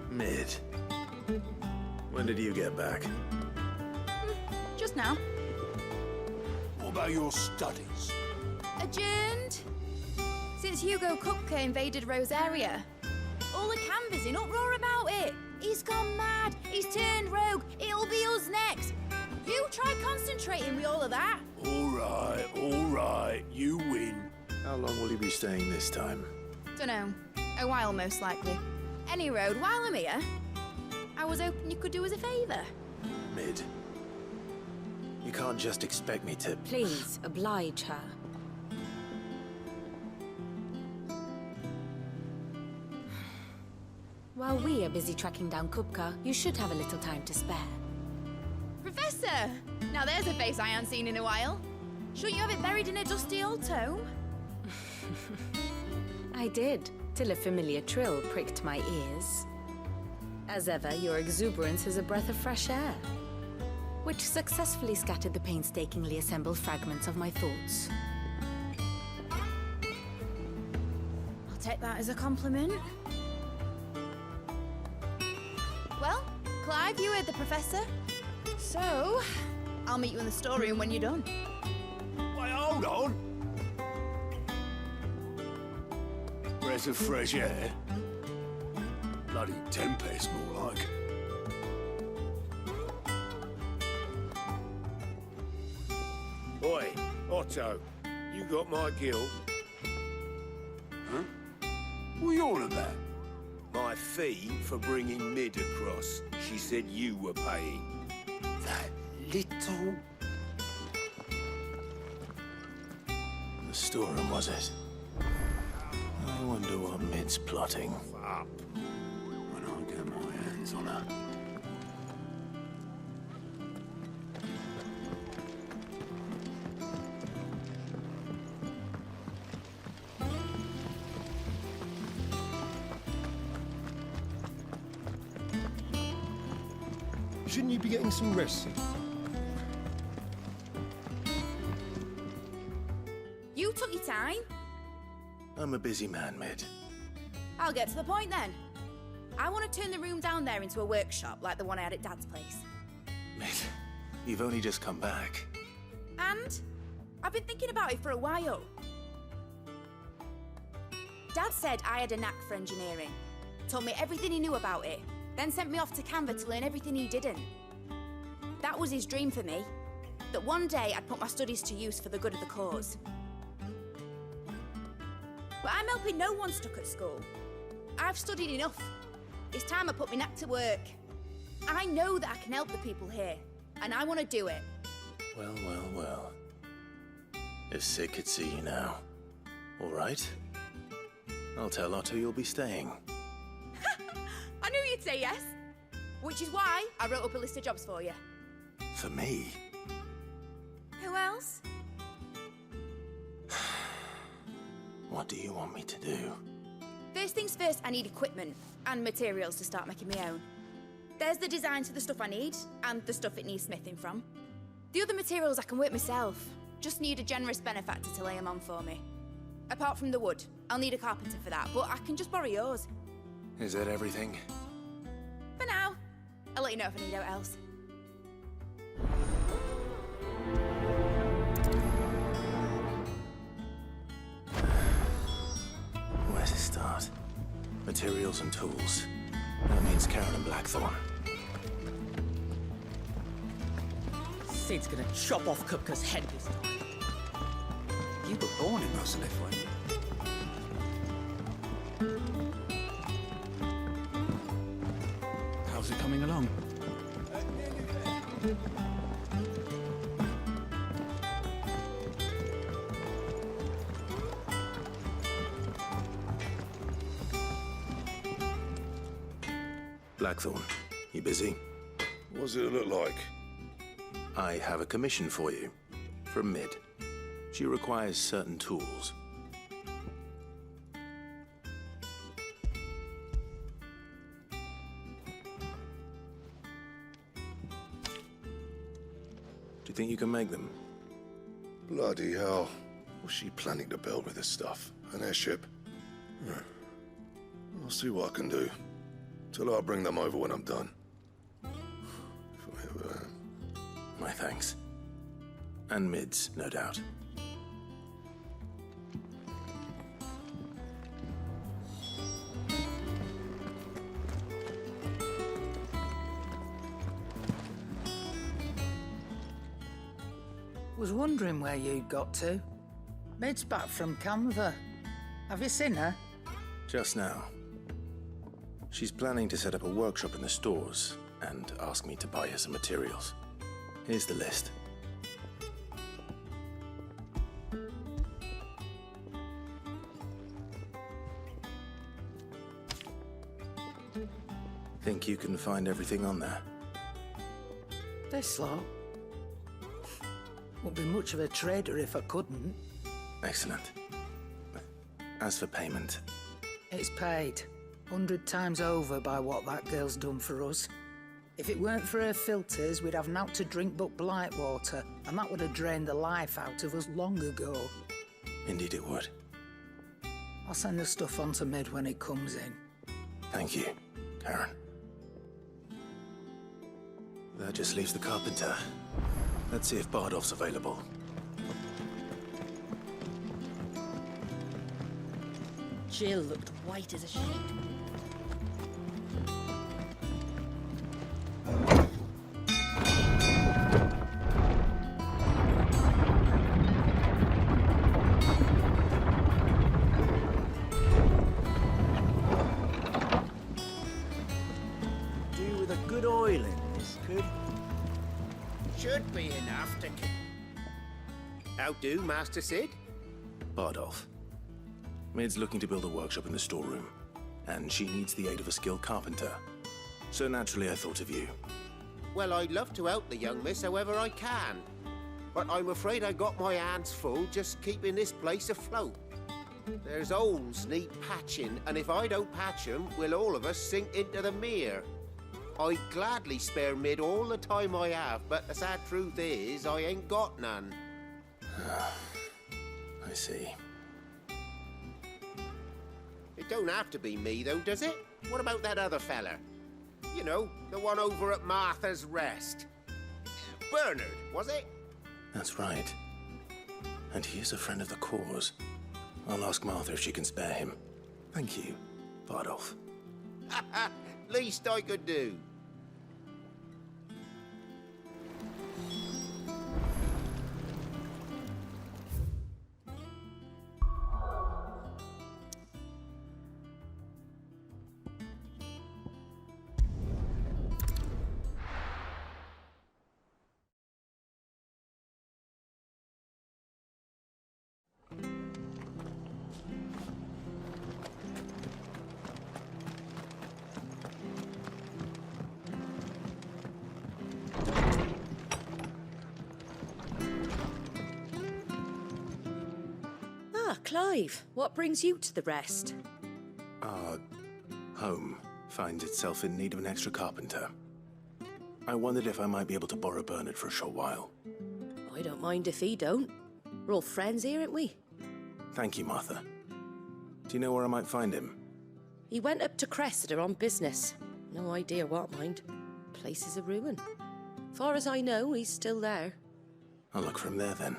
Mid. When did you get back? Just now. What about your studies? Adjourned. Since Hugo Kupka invaded Rosaria. All the canvas in uproar about it. He's gone mad. He's turned rogue. It'll be us next. You try concentrating with all of that. All right, you win. How long will you be staying this time? Dunno. A while, most likely. Any road, while I'm here, I was hoping you could do us a favour. Mid. You can't just expect me to... Please, oblige her. While we are busy tracking down Kupka, you should have a little time to spare. Professor! Now there's a face I haven't seen in a while. Shouldn't you have it buried in a dusty old tome? I did, till a familiar trill pricked my ears. As ever, your exuberance is a breath of fresh air, which successfully scattered the painstakingly assembled fragments of my thoughts. I'll take that as a compliment. Well, Clive, you heard the Professor. So, I'll meet you in the storeroom when you're done. Wait, hold on! Breath of fresh air? Bloody tempest, more like. Oi, Otto, you got my guilt? Huh? What are you on about? My fee for bringing Mid across. She said you were paying. That little... The storeroom, was it? I wonder what Mid's plotting. Up. When I get my hands on her. Shouldn't you be getting some rest? You took your time. I'm a busy man, Mid. I'll get to the point then. I want to turn the room down there into a workshop like the one I had at Dad's place. Mid, you've only just come back. And I've been thinking about it for a while. Dad said I had a knack for engineering, told me everything he knew about it, then sent me off to Canva to learn everything he didn't. That was his dream for me, that one day I'd put my studies to use for the good of the cause. But I'm helping no one stuck at school. I've studied enough. It's time I put my knack to work. I know that I can help the people here, and I want to do it. Well, well, well. If Sid could see you now. All right. I'll tell Otto you'll be staying. I knew you'd say yes. Which is why I wrote up a list of jobs for you. For me? Who else? What do you want me to do? First things first, I need equipment and materials to start making my own. There's the designs for the stuff I need, and the stuff it needs smithing from. The other materials I can work myself. Just need a generous benefactor to lay them on for me. Apart from the wood, I'll need a carpenter for that, but I can just borrow yours. Is that everything? For now. I'll let you know if I need out else. Where to start? Materials and tools. That means Karen and Blackthorn. Sid's gonna chop off Kupka's head this time. You were born in Rosalith, weren't you? How's it coming along? Blackthorn, you busy? What does it look like? I have a commission for you. From Mid. She requires certain tools. Do you think you can make them? Bloody hell. What's she planning to build with this stuff? An airship? I'll see what I can do. Till I'll bring them over when I'm done. My thanks. And Mid's, no doubt. Was wondering where you'd got to. Mid's back from Canva. Have you seen her? Just now. She's planning to set up a workshop in the stores and ask me to buy her some materials. Here's the list. Think you can find everything on there? This lot. Wouldn't be much of a trader if I couldn't. Excellent. As for payment... It's paid. 100 times over by what that girl's done for us. If it weren't for her filters, we'd have naught to drink but blight water, and that would have drained the life out of us long ago. Indeed it would. I'll send the stuff on to Mid when it comes in. Thank you, Karen. That just leaves the carpenter. Let's see if Bardolph's available. Jill looked white as a sheet. Do with a good oil in this, could? Should be enough to... How do, Master Sid? Bardolph. Mid's looking to build a workshop in the storeroom, and she needs the aid of a skilled carpenter. So naturally I thought of you. Well, I'd love to help the young miss however I can. But I'm afraid I got my hands full just keeping this place afloat. There's holes need patching, and if I don't patch them, we'll all of us sink into the mere. I'd gladly spare Mid all the time I have, but the sad truth is, I ain't got none. I see. It don't have to be me, though, does it? What about that other fella? You know, the one over at Martha's Rest. Bernard, was it? That's right. And he is a friend of the cause. I'll ask Martha if she can spare him. Thank you, Bardolph. Least I could do. Clive, what brings you to the Rest? Our home finds itself in need of an extra carpenter. I wondered if I might be able to borrow Bernard for a short while. I don't mind if he don't. We're all friends here, aren't we? Thank you, Martha. Do you know where I might find him? He went up to Cressida on business. No idea what, mind. Place is a ruin. Far as I know, he's still there. I'll look for him there, then.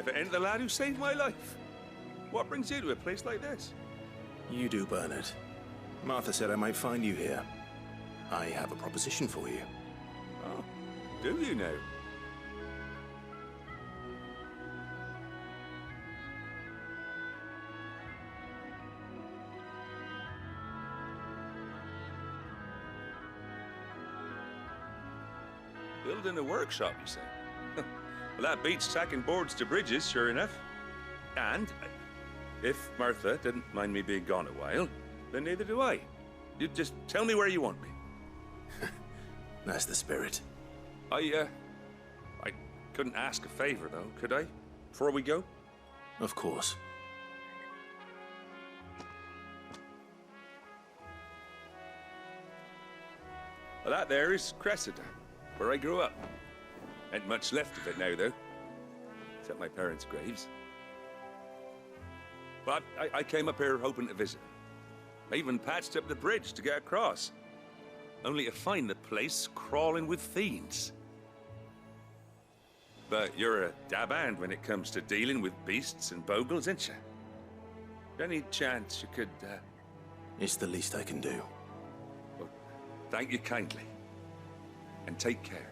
if it ain't the lad who saved my life. What brings you to a place like this? You do, Bernard. Martha said I might find you here. I have a proposition for you. Oh, do you now? Building a workshop, you say? Well, that beats tacking boards to bridges, sure enough. And if Martha didn't mind me being gone a while, then neither do I. You just tell me where you want me. That's the spirit. I couldn't ask a favor, though, could I? Before we go? Of course. Well, that there is Cressida, where I grew up. Ain't much left of it now, though. Except my parents' graves. But I came up here hoping to visit. I even patched up the bridge to get across. Only to find the place crawling with fiends. But you're a dab hand when it comes to dealing with beasts and bogles, ain't you? Any chance you could, It's the least I can do. Well, thank you kindly. And take care.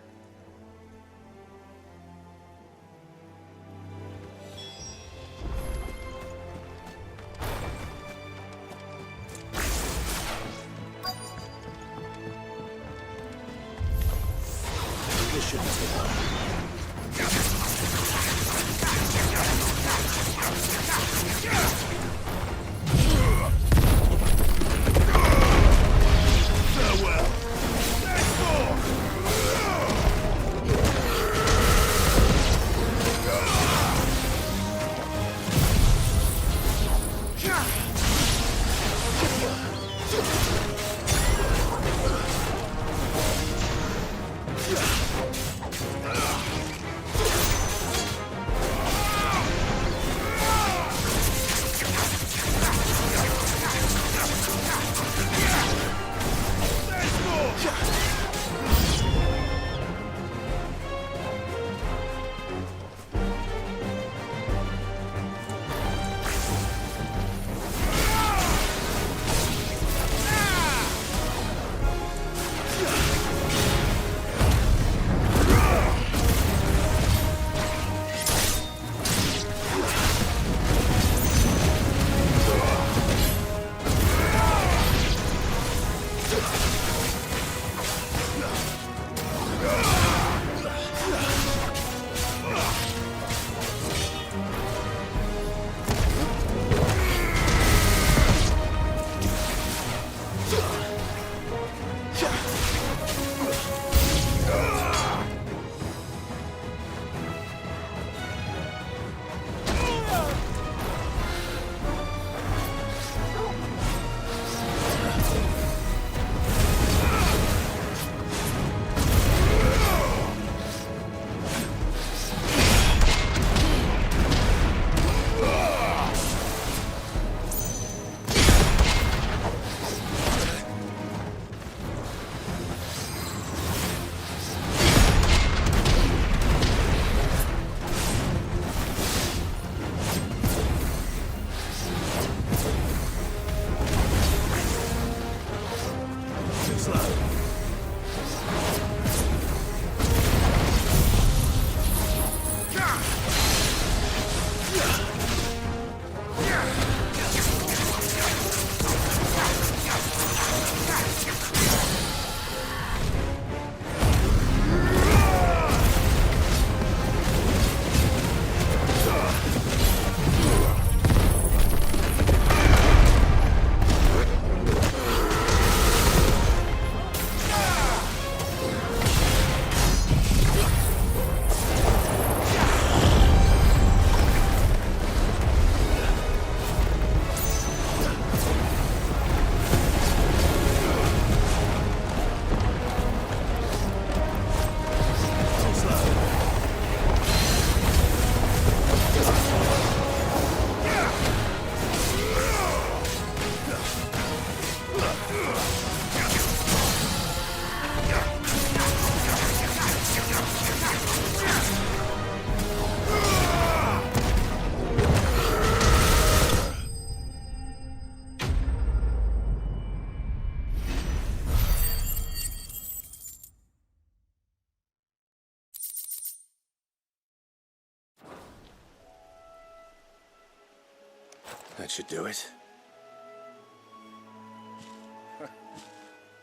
That should do it.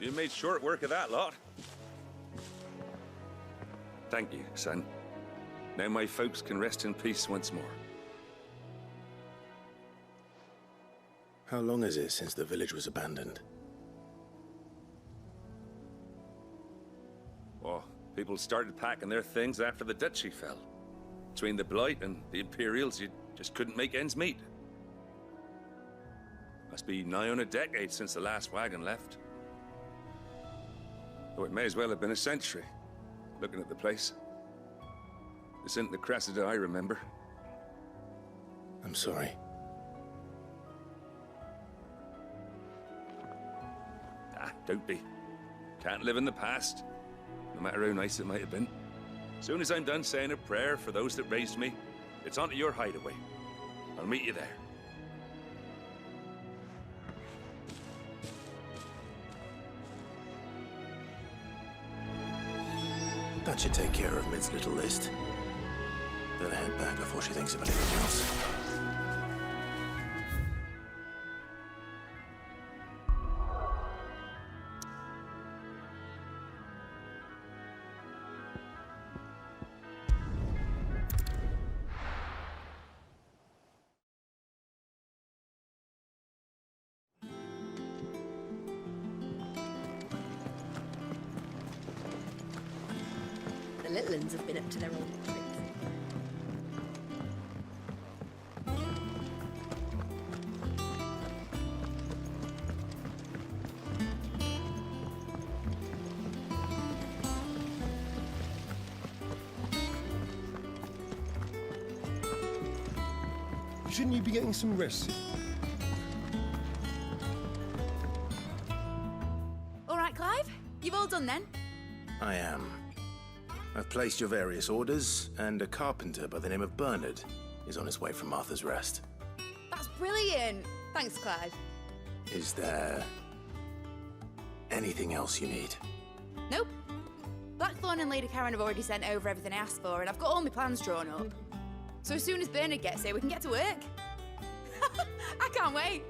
You made short work of that lot. Thank you, son. Now my folks can rest in peace once more. How long is it since the village was abandoned? Oh, people started packing their things after the duchy fell. Between the Blight and the Imperials, you just couldn't make ends meet. Must be nigh on a decade since the last wagon left. Oh, it may as well have been a century, looking at the place. This isn't the Cressida I remember. I'm sorry. Ah, don't be. Can't live in the past, no matter how nice it might have been. Soon as I'm done saying a prayer for those that raised me, it's onto your hideaway. I'll meet you there. That should take care of Mid's little list. Better head back before she thinks of anything else. The little ones have been up to their old tricks. Shouldn't you be getting some rest? All right, Clive? You've all done then? I am. I've placed your various orders, and a carpenter by the name of Bernard is on his way from Martha's Rest. That's brilliant. Thanks, Clive. Is there anything else you need? Nope. Blackthorn and Lady Karen have already sent over everything I asked for, and I've got all my plans drawn up. So as soon as Bernard gets here, we can get to work. I can't wait.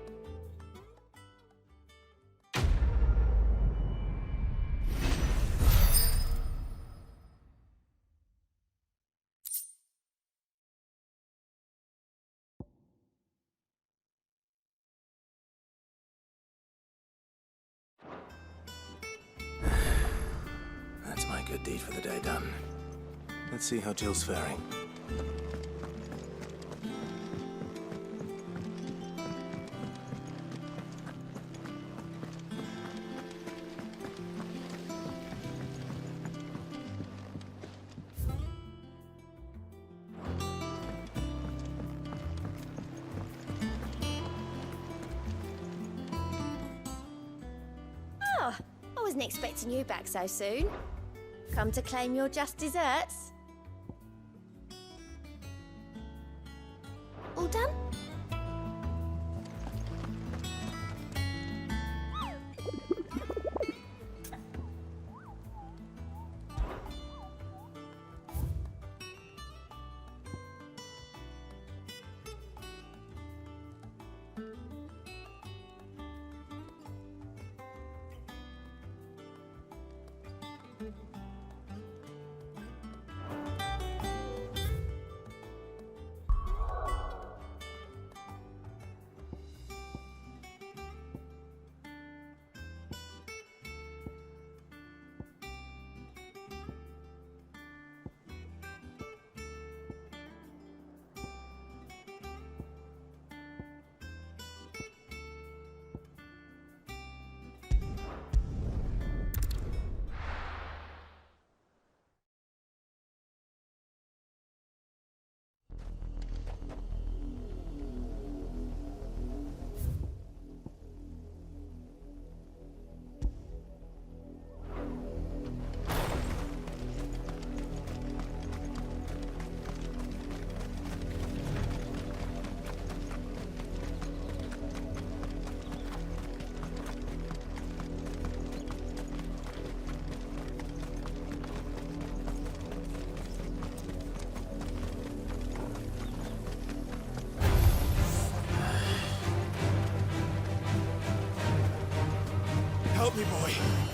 That's my good deed for the day done. Let's see how Jill's faring. Oh, I wasn't expecting you back so soon. Come to claim your just desserts? All done? Help me, boy.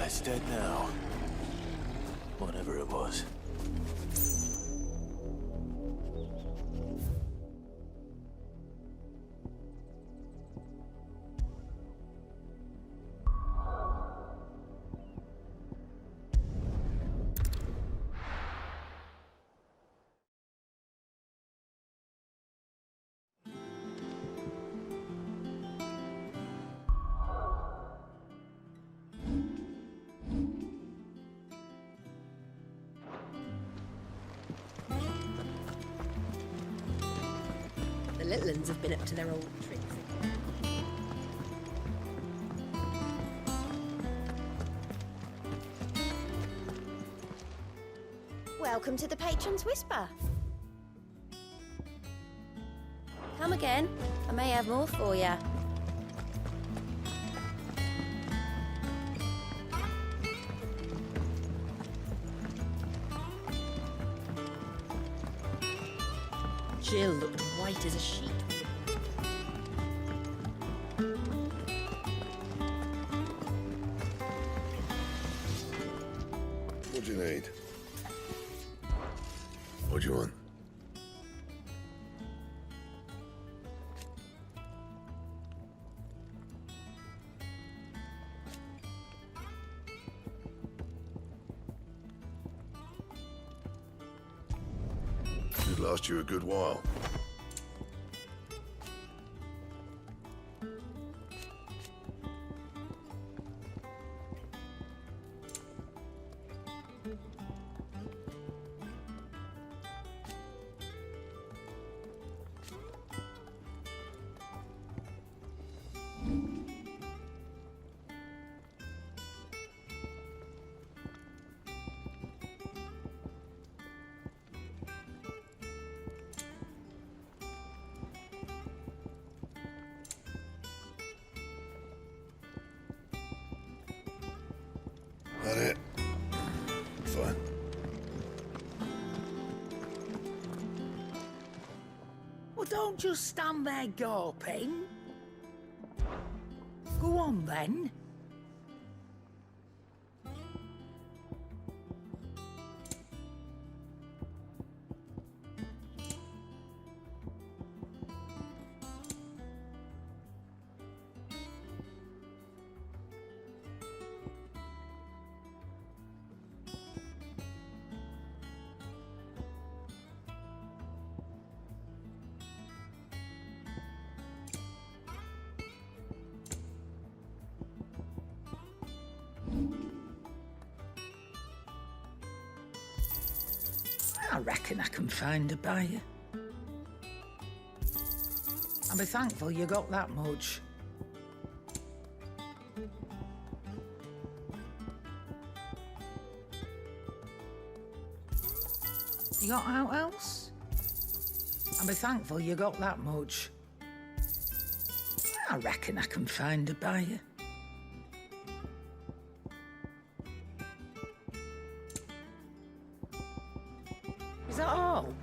It's dead now. Whatever it was. The little uns have been up to their old tricks again. Welcome to the Patron's Whisper. Come again. I may have more for you. Jill looked white as a sheet. What do you need? What do you want? Should last you a good while. That it? Fine. Well, don't just stand there gawping. Go on, then. I reckon I can find a buyer. I'll be thankful you got that much. You got out else? I'll be thankful you got that much. I reckon I can find a buyer. Is that all?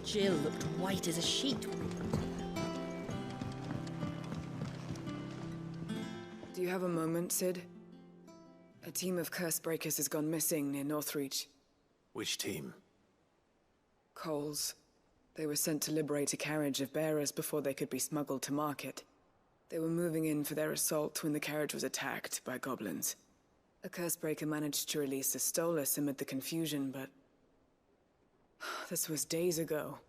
Jill looked white as a sheet when we put her. Do you have a moment, Sid? A team of curse breakers has gone missing near Northreach. Which team? Coles. They were sent to liberate a carriage of bearers before they could be smuggled to market. They were moving in for their assault when the carriage was attacked by goblins. A cursebreaker managed to release a Stolas amid the confusion, but... this was days ago.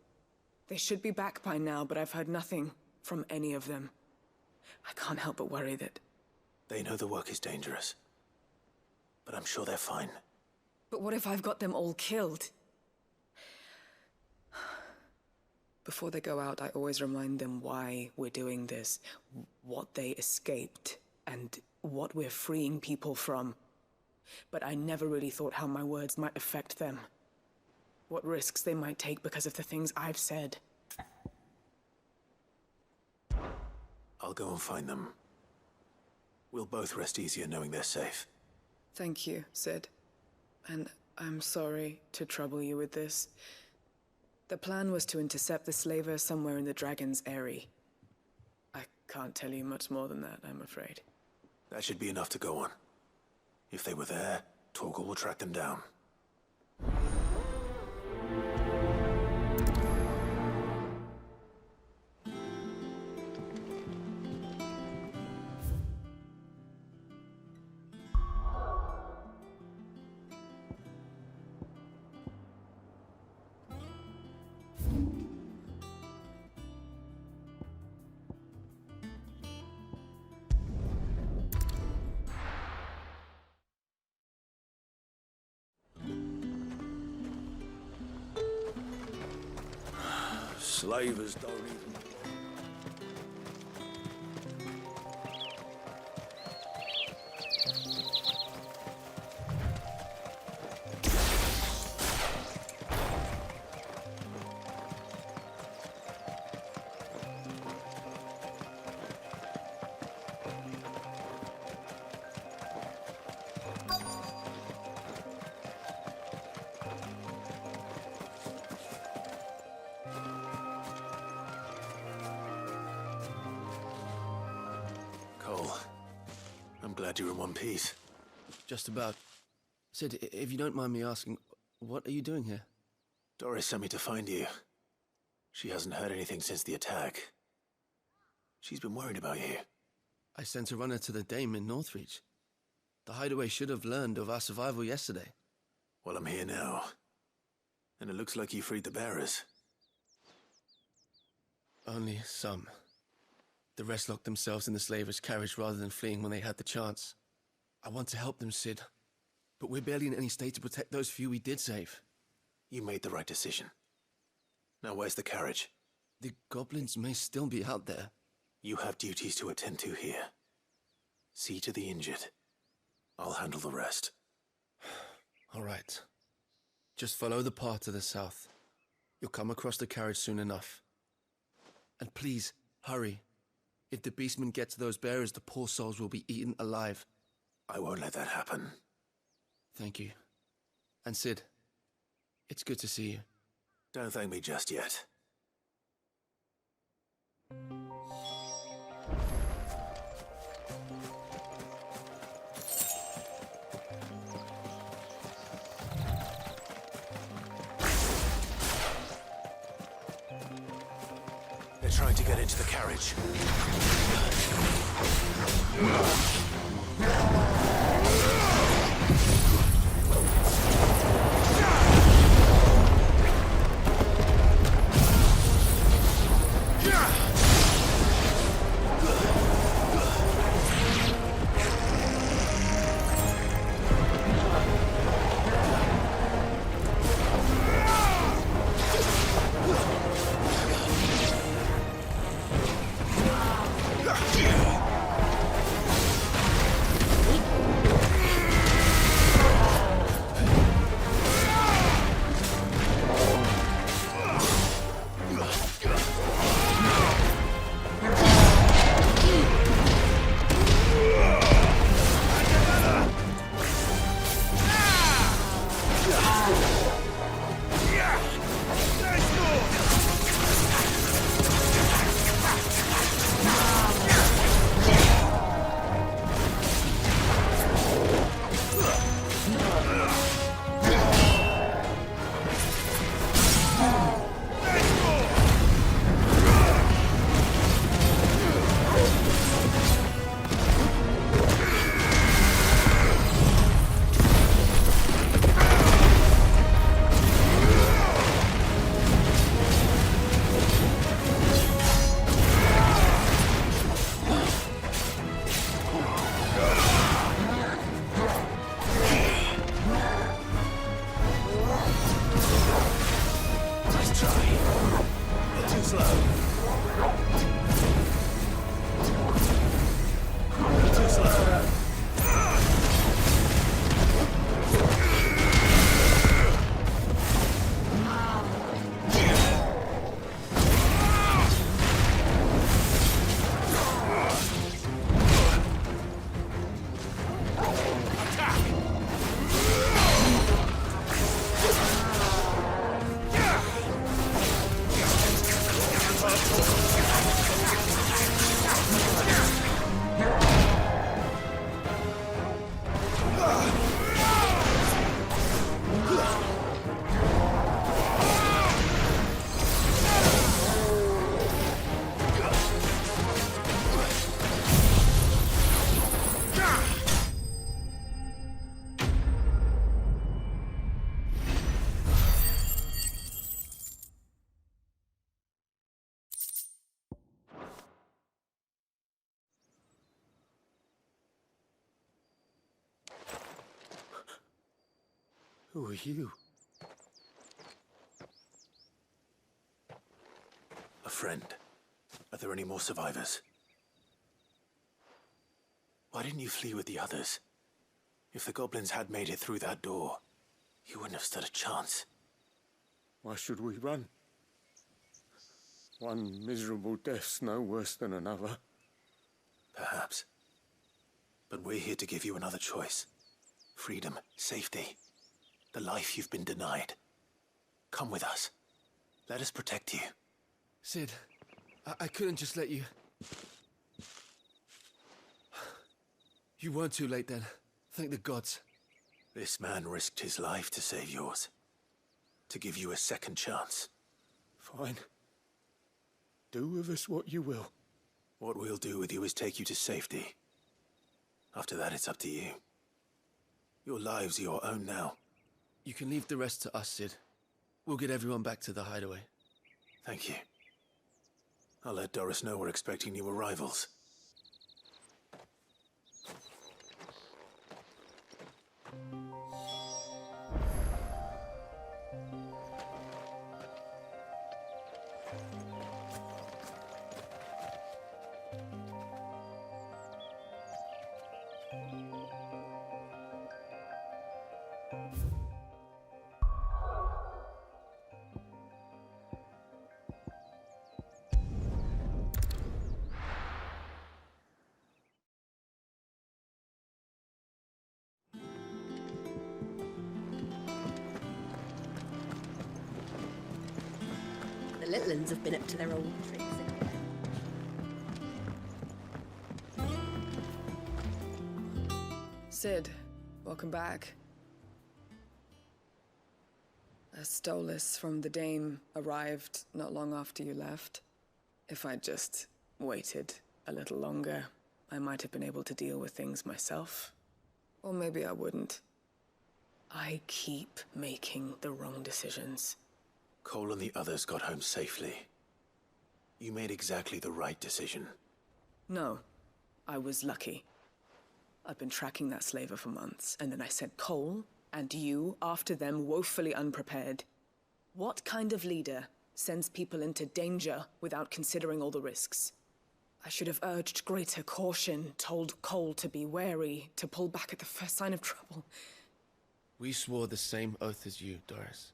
They should be back by now, but I've heard nothing from any of them. I can't help but worry that... They know the work is dangerous. But I'm sure they're fine. But what if I've got them all killed? Before they go out, I always remind them why we're doing this, what they escaped, and what we're freeing people from. But I never really thought how my words might affect them. What risks they might take because of the things I've said. I'll go and find them. We'll both rest easier knowing they're safe. Thank you, Sid. And I'm sorry to trouble you with this. The plan was to intercept the slaver somewhere in the Dragon's Eyrie. I can't tell you much more than that, I'm afraid. That should be enough to go on. If they were there, Torgal will track them down. Slavers don't even... I'm glad you're in one piece. Just about. Sid, if you don't mind me asking, what are you doing here? Doris sent me to find you. She hasn't heard anything since the attack. She's been worried about you. I sent a runner to the Dame in Northreach. The hideaway should have learned of our survival yesterday. Well, I'm here now. And it looks like you freed the bearers. Only some. The rest locked themselves in the slaver's carriage rather than fleeing when they had the chance. I want to help them, Sid. But we're barely in any state to protect those few we did save. You made the right decision. Now where's the carriage? The goblins may still be out there. You have duties to attend to here. See to the injured. I'll handle the rest. All right. Just follow the path to the south. You'll come across the carriage soon enough. And please, hurry. If the beastmen get to those bearers, the poor souls will be eaten alive. I won't let that happen. Thank you. And Sid, it's good to see you. Don't thank me just yet. They're trying to get into the carriage. Who are you? A friend. Are there any more survivors? Why didn't you flee with the others? If the goblins had made it through that door, you wouldn't have stood a chance. Why should we run? One miserable death's no worse than another. Perhaps. But we're here to give you another choice. Freedom, safety, the life you've been denied. Come with us. Let us protect you. Sid, I couldn't just let you... You weren't too late then. Thank the gods. This man risked his life to save yours. To give you a second chance. Fine. Do with us what you will. What we'll do with you is take you to safety. After that, it's up to you. Your lives are your own now. You can leave the rest to us, Sid. We'll get everyone back to the hideaway. Thank you. I'll let Doris know we're expecting new arrivals. The little uns have been up to their old tricks. Sid, welcome back. A Stolas from the Dame arrived not long after you left. If I'd just waited a little longer, I might have been able to deal with things myself. Or maybe I wouldn't. I keep making the wrong decisions. Cole and the others got home safely. You made exactly the right decision. No, I was lucky. I've been tracking that slaver for months, and then I sent Cole and you after them woefully unprepared. What kind of leader sends people into danger without considering all the risks? I should have urged greater caution, told Cole to be wary, to pull back at the first sign of trouble. We swore the same oath as you, Doris.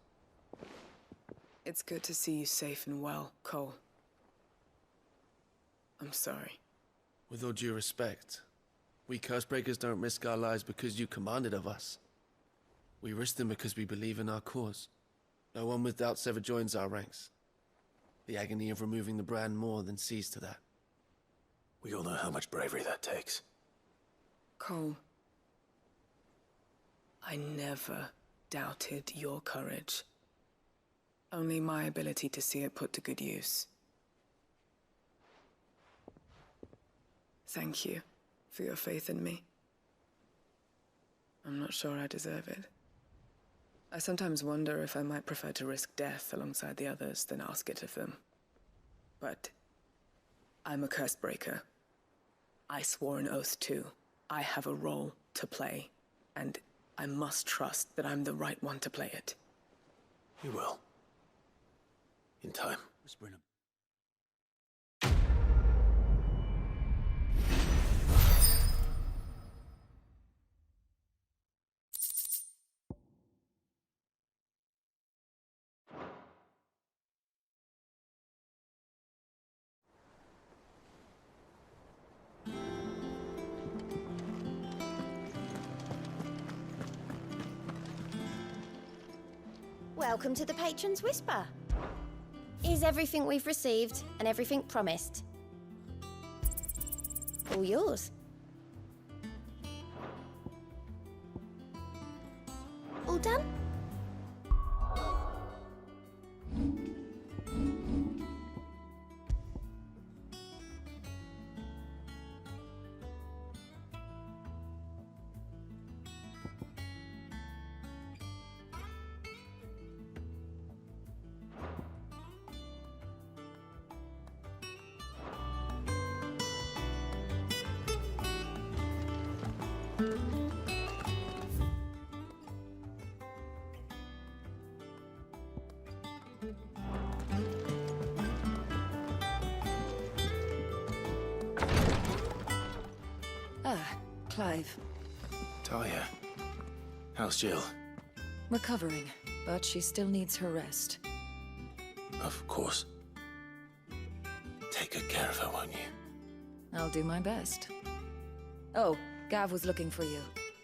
It's good to see you safe and well, Cole. I'm sorry. With all due respect, we Cursebreakers don't risk our lives because you commanded of us. We risk them because we believe in our cause. No one with doubts ever joins our ranks. The agony of removing the brand more than sees to that. We all know how much bravery that takes. Cole, I never doubted your courage. Only my ability to see it put to good use. Thank you for your faith in me. I'm not sure I deserve it. I sometimes wonder if I might prefer to risk death alongside the others than ask it of them. But I'm a Cursebreaker. I swore an oath too. I have a role to play, and I must trust that I'm the right one to play it. You will. In time. Welcome to the Patron's Whisper. Is everything we've received and everything promised? All yours. All done? Ah, Clive. Talia. How's Jill? Recovering, but she still needs her rest. Of course. Take good care of her, won't you? I'll do my best. Oh, Gav was looking for you.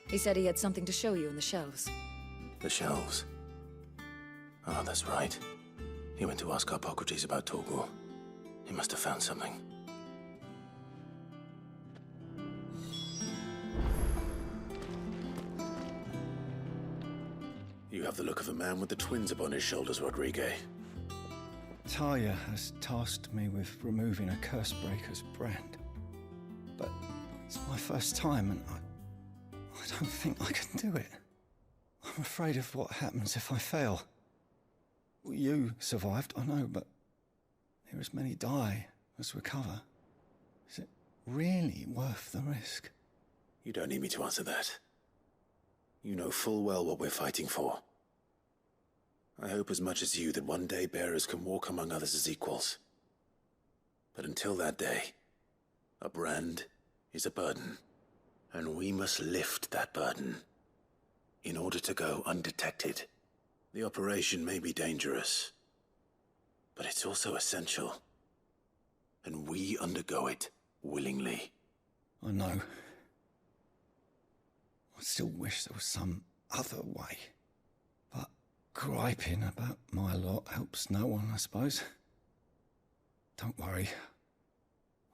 He said he had something to show you in the shelves. The shelves. Oh, that's right. He went to ask Hippocrates about Torgor. He must have found something. You have the look of a man with the twins upon his shoulders, Rodrigue. Talia has tasked me with removing a Cursebreaker's brand. But it's my first time, and I don't think I can do it. I'm afraid of what happens if I fail. You survived, I know, but there as many die as recover. Is it really worth the risk? You don't need me to answer that. You know full well what we're fighting for. I hope as much as you that one day bearers can walk among others as equals. But until that day, a brand is a burden, and we must lift that burden in order to go undetected. The operation may be dangerous, but it's also essential, and we undergo it willingly. I know. I still wish there was some other way. But griping about my lot helps no one, I suppose. Don't worry.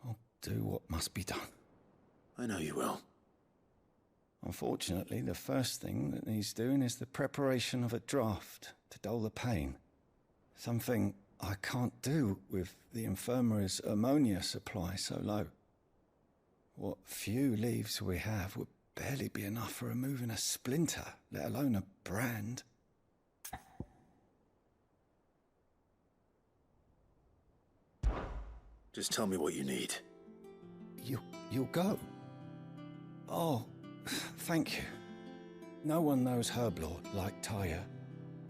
I'll do what must be done. I know you will. Unfortunately, the first thing that needs doing is the preparation of a draft to dull the pain. Something I can't do with the infirmary's ammonia supply so low. What few leaves we have would barely be enough for removing a splinter, let alone a brand. Just tell me what you need. You'll go? Oh, thank you. No one knows Herblord like Talia,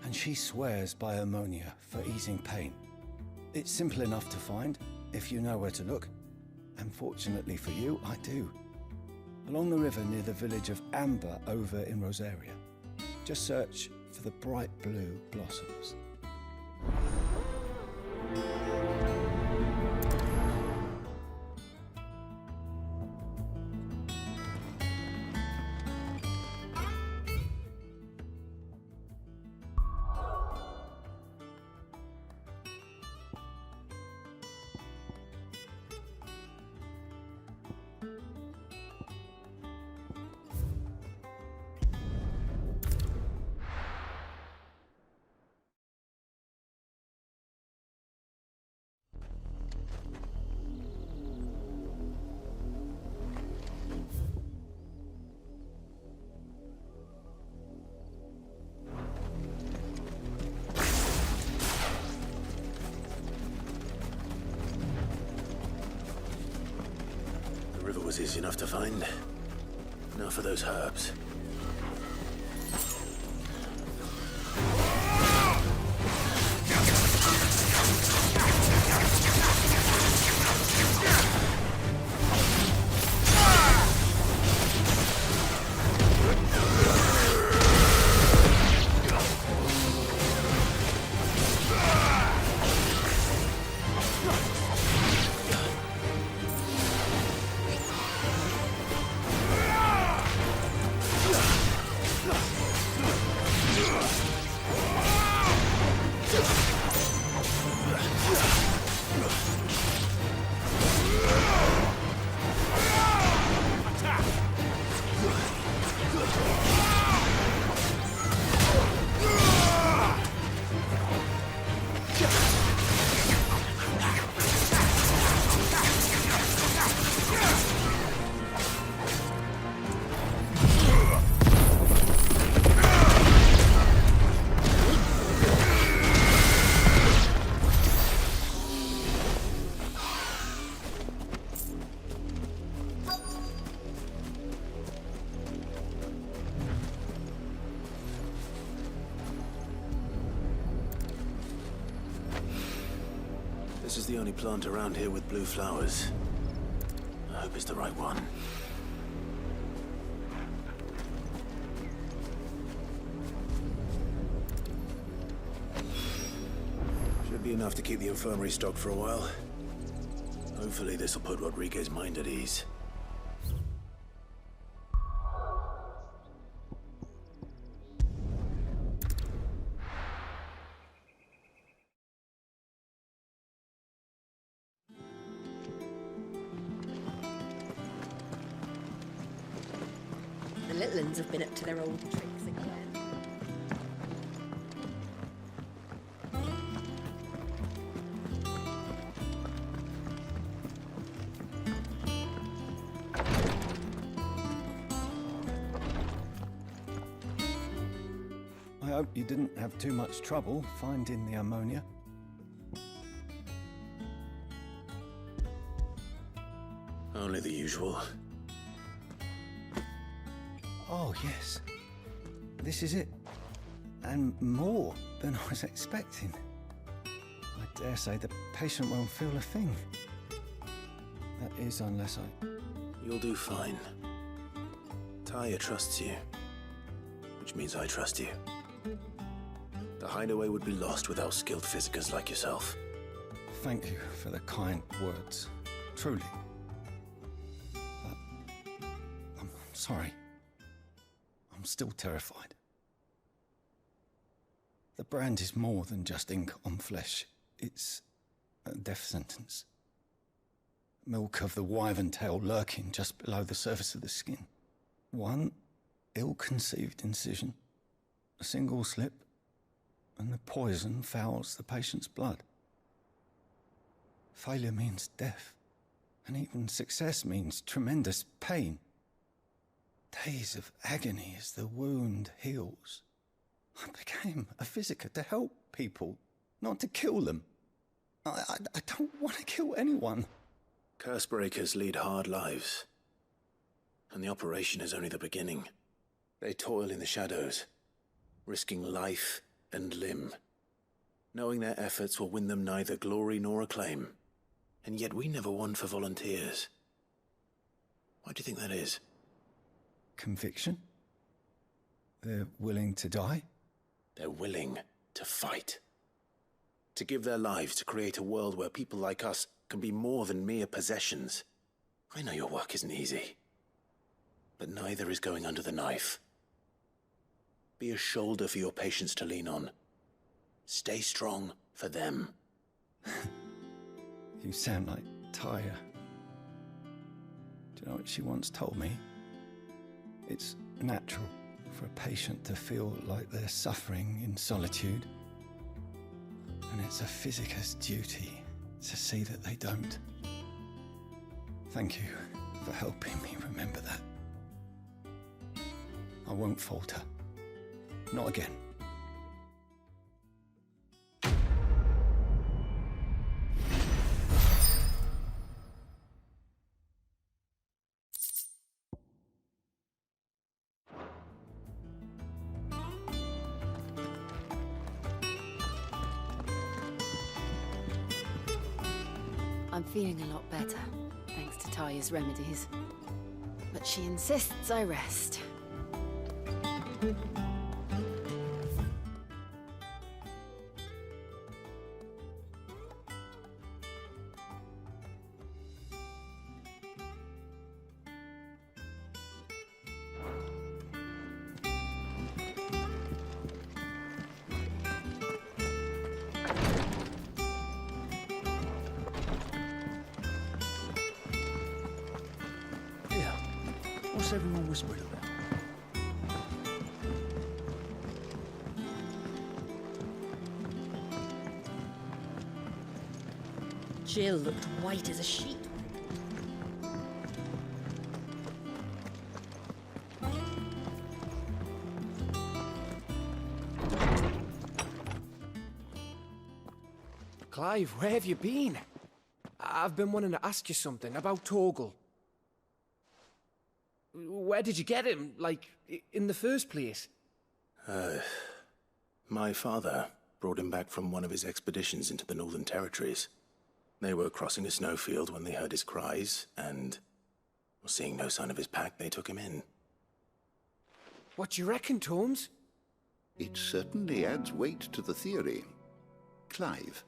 and she swears by ammonia for easing pain. It's simple enough to find, if you know where to look. And fortunately for you, I do. Along the river near the village of Amber over in Rosaria. Just search for the bright blue blossoms. Was easy enough to find. Now for those herbs. This is the only plant around here with blue flowers. I hope it's the right one. enough to keep the infirmary stocked for a while. Hopefully this'll put Rodriguez's mind at ease. The little uns have been up to their old tricks again. I hope you didn't have too much trouble finding the ammonia. Only the usual. Oh, yes. This is it. And more than I was expecting. I dare say the patient won't feel a thing. That is, unless I... You'll do fine. Taya trusts you, which means I trust you. The hideaway would be lost without skilled physicers like yourself. Thank you for the kind words. Truly. But I'm sorry. I'm still terrified. The brand is more than just ink on flesh. It's a death sentence. Milk of the wyvern tail lurking just below the surface of the skin. One ill-conceived incision, a single slip, and the poison fouls the patient's blood. Failure means death, and even success means tremendous pain. Days of agony as the wound heals. I became a physiker to help people, not to kill them. I don't want to kill anyone. Curse breakers lead hard lives, and the operation is only the beginning. They toil in the shadows, risking life and limb, knowing their efforts will win them neither glory nor acclaim. And yet we never won for volunteers. Why do you think that is? Conviction? They're willing to die? They're willing to fight. To give their lives to create a world where people like us can be more than mere possessions. I know your work isn't easy, but neither is going under the knife. Be a shoulder for your patients to lean on. Stay strong for them. You sound like Taya. Do you know what she once told me? It's natural for a patient to feel like they're suffering in solitude. And it's a physiker's duty to see that they don't. Thank you for helping me remember that. I won't falter. Not again. I'm feeling a lot better, thanks to Taya's remedies. But she insists I rest. What's everyone whispering about? Jill looked white as a sheet. Clive, where have you been? I've been wanting to ask you something about Torgal. Where did you get him, like, in the first place? My father brought him back from one of his expeditions into the Northern Territories. They were crossing a snowfield when they heard his cries, and, seeing no sign of his pack, they took him in. What do you reckon, Tomes? It certainly adds weight to the theory. Clive,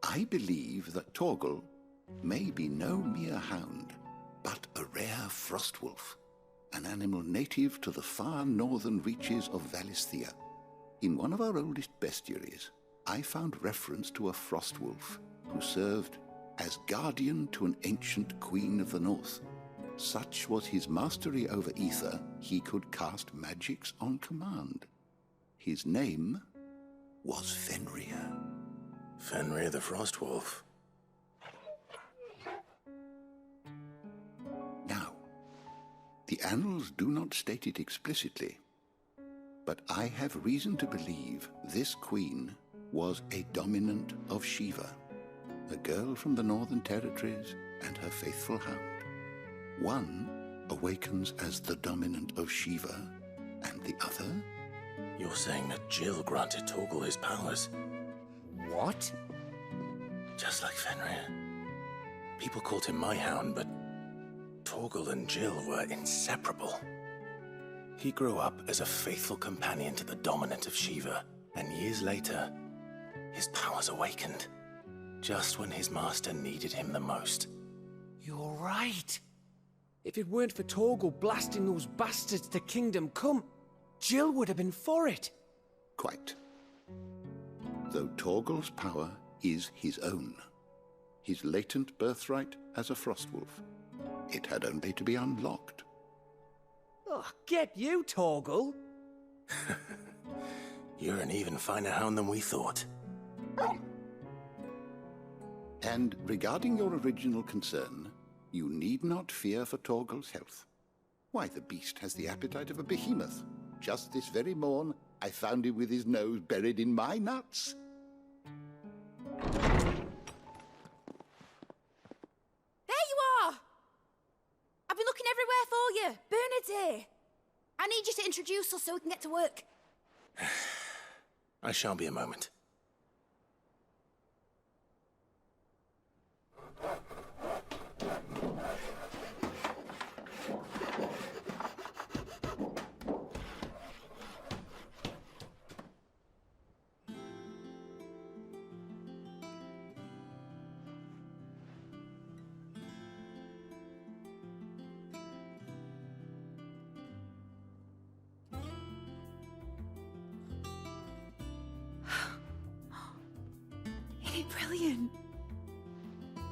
I believe that Torgal may be no mere hound, but a rare frostwolf, an animal native to the far northern reaches of Valisthea. In one of our oldest bestiaries, I found reference to a frostwolf who served as guardian to an ancient queen of the north. Such was his mastery over ether, he could cast magics on command. His name was Fenrir. Fenrir the Frostwolf. Now, the annals do not state it explicitly, but I have reason to believe this queen was a dominant of Shiva, a girl from the Northern Territories and her faithful hound. One awakens as the dominant of Shiva, and the other? You're saying that Jill granted Torgal his powers? What? Just like Fenrir. People called him my hound, but Torgal and Jill were inseparable. He grew up as a faithful companion to the dominant of Shiva, and years later, his powers awakened, just when his master needed him the most. You're right. If it weren't for Torgal blasting those bastards to Kingdom Come, Jill would have been for it. Quite. Though Torgal's power is his own, his latent birthright as a Frostwolf, it had only to be unlocked. Oh, get you, Torgal! You're an even finer hound than we thought. And regarding your original concern, you need not fear for Torgal's health. Why, the beast has the appetite of a behemoth. Just this very morn, I found him with his nose buried in my nuts. There you are! I've been looking everywhere for you. Bernard's here. I need you to introduce us so we can get to work. I shan't be a moment. Brilliant.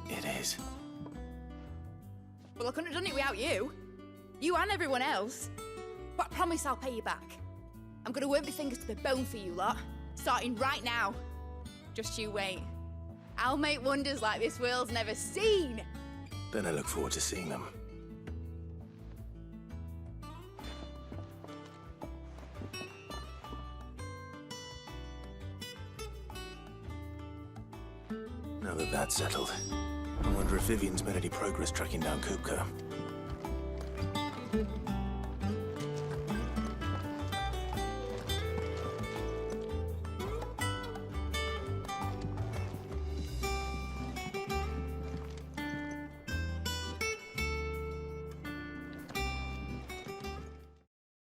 It is. Well, I couldn't have done it without you. You and everyone else. But I promise I'll pay you back. I'm gonna work my fingers to the bone for you lot, starting right now. Just you wait. I'll make wonders like this world's never seen. Then I look forward to seeing them. Now that that's settled, I wonder if Vivian's made any progress tracking down Kupka.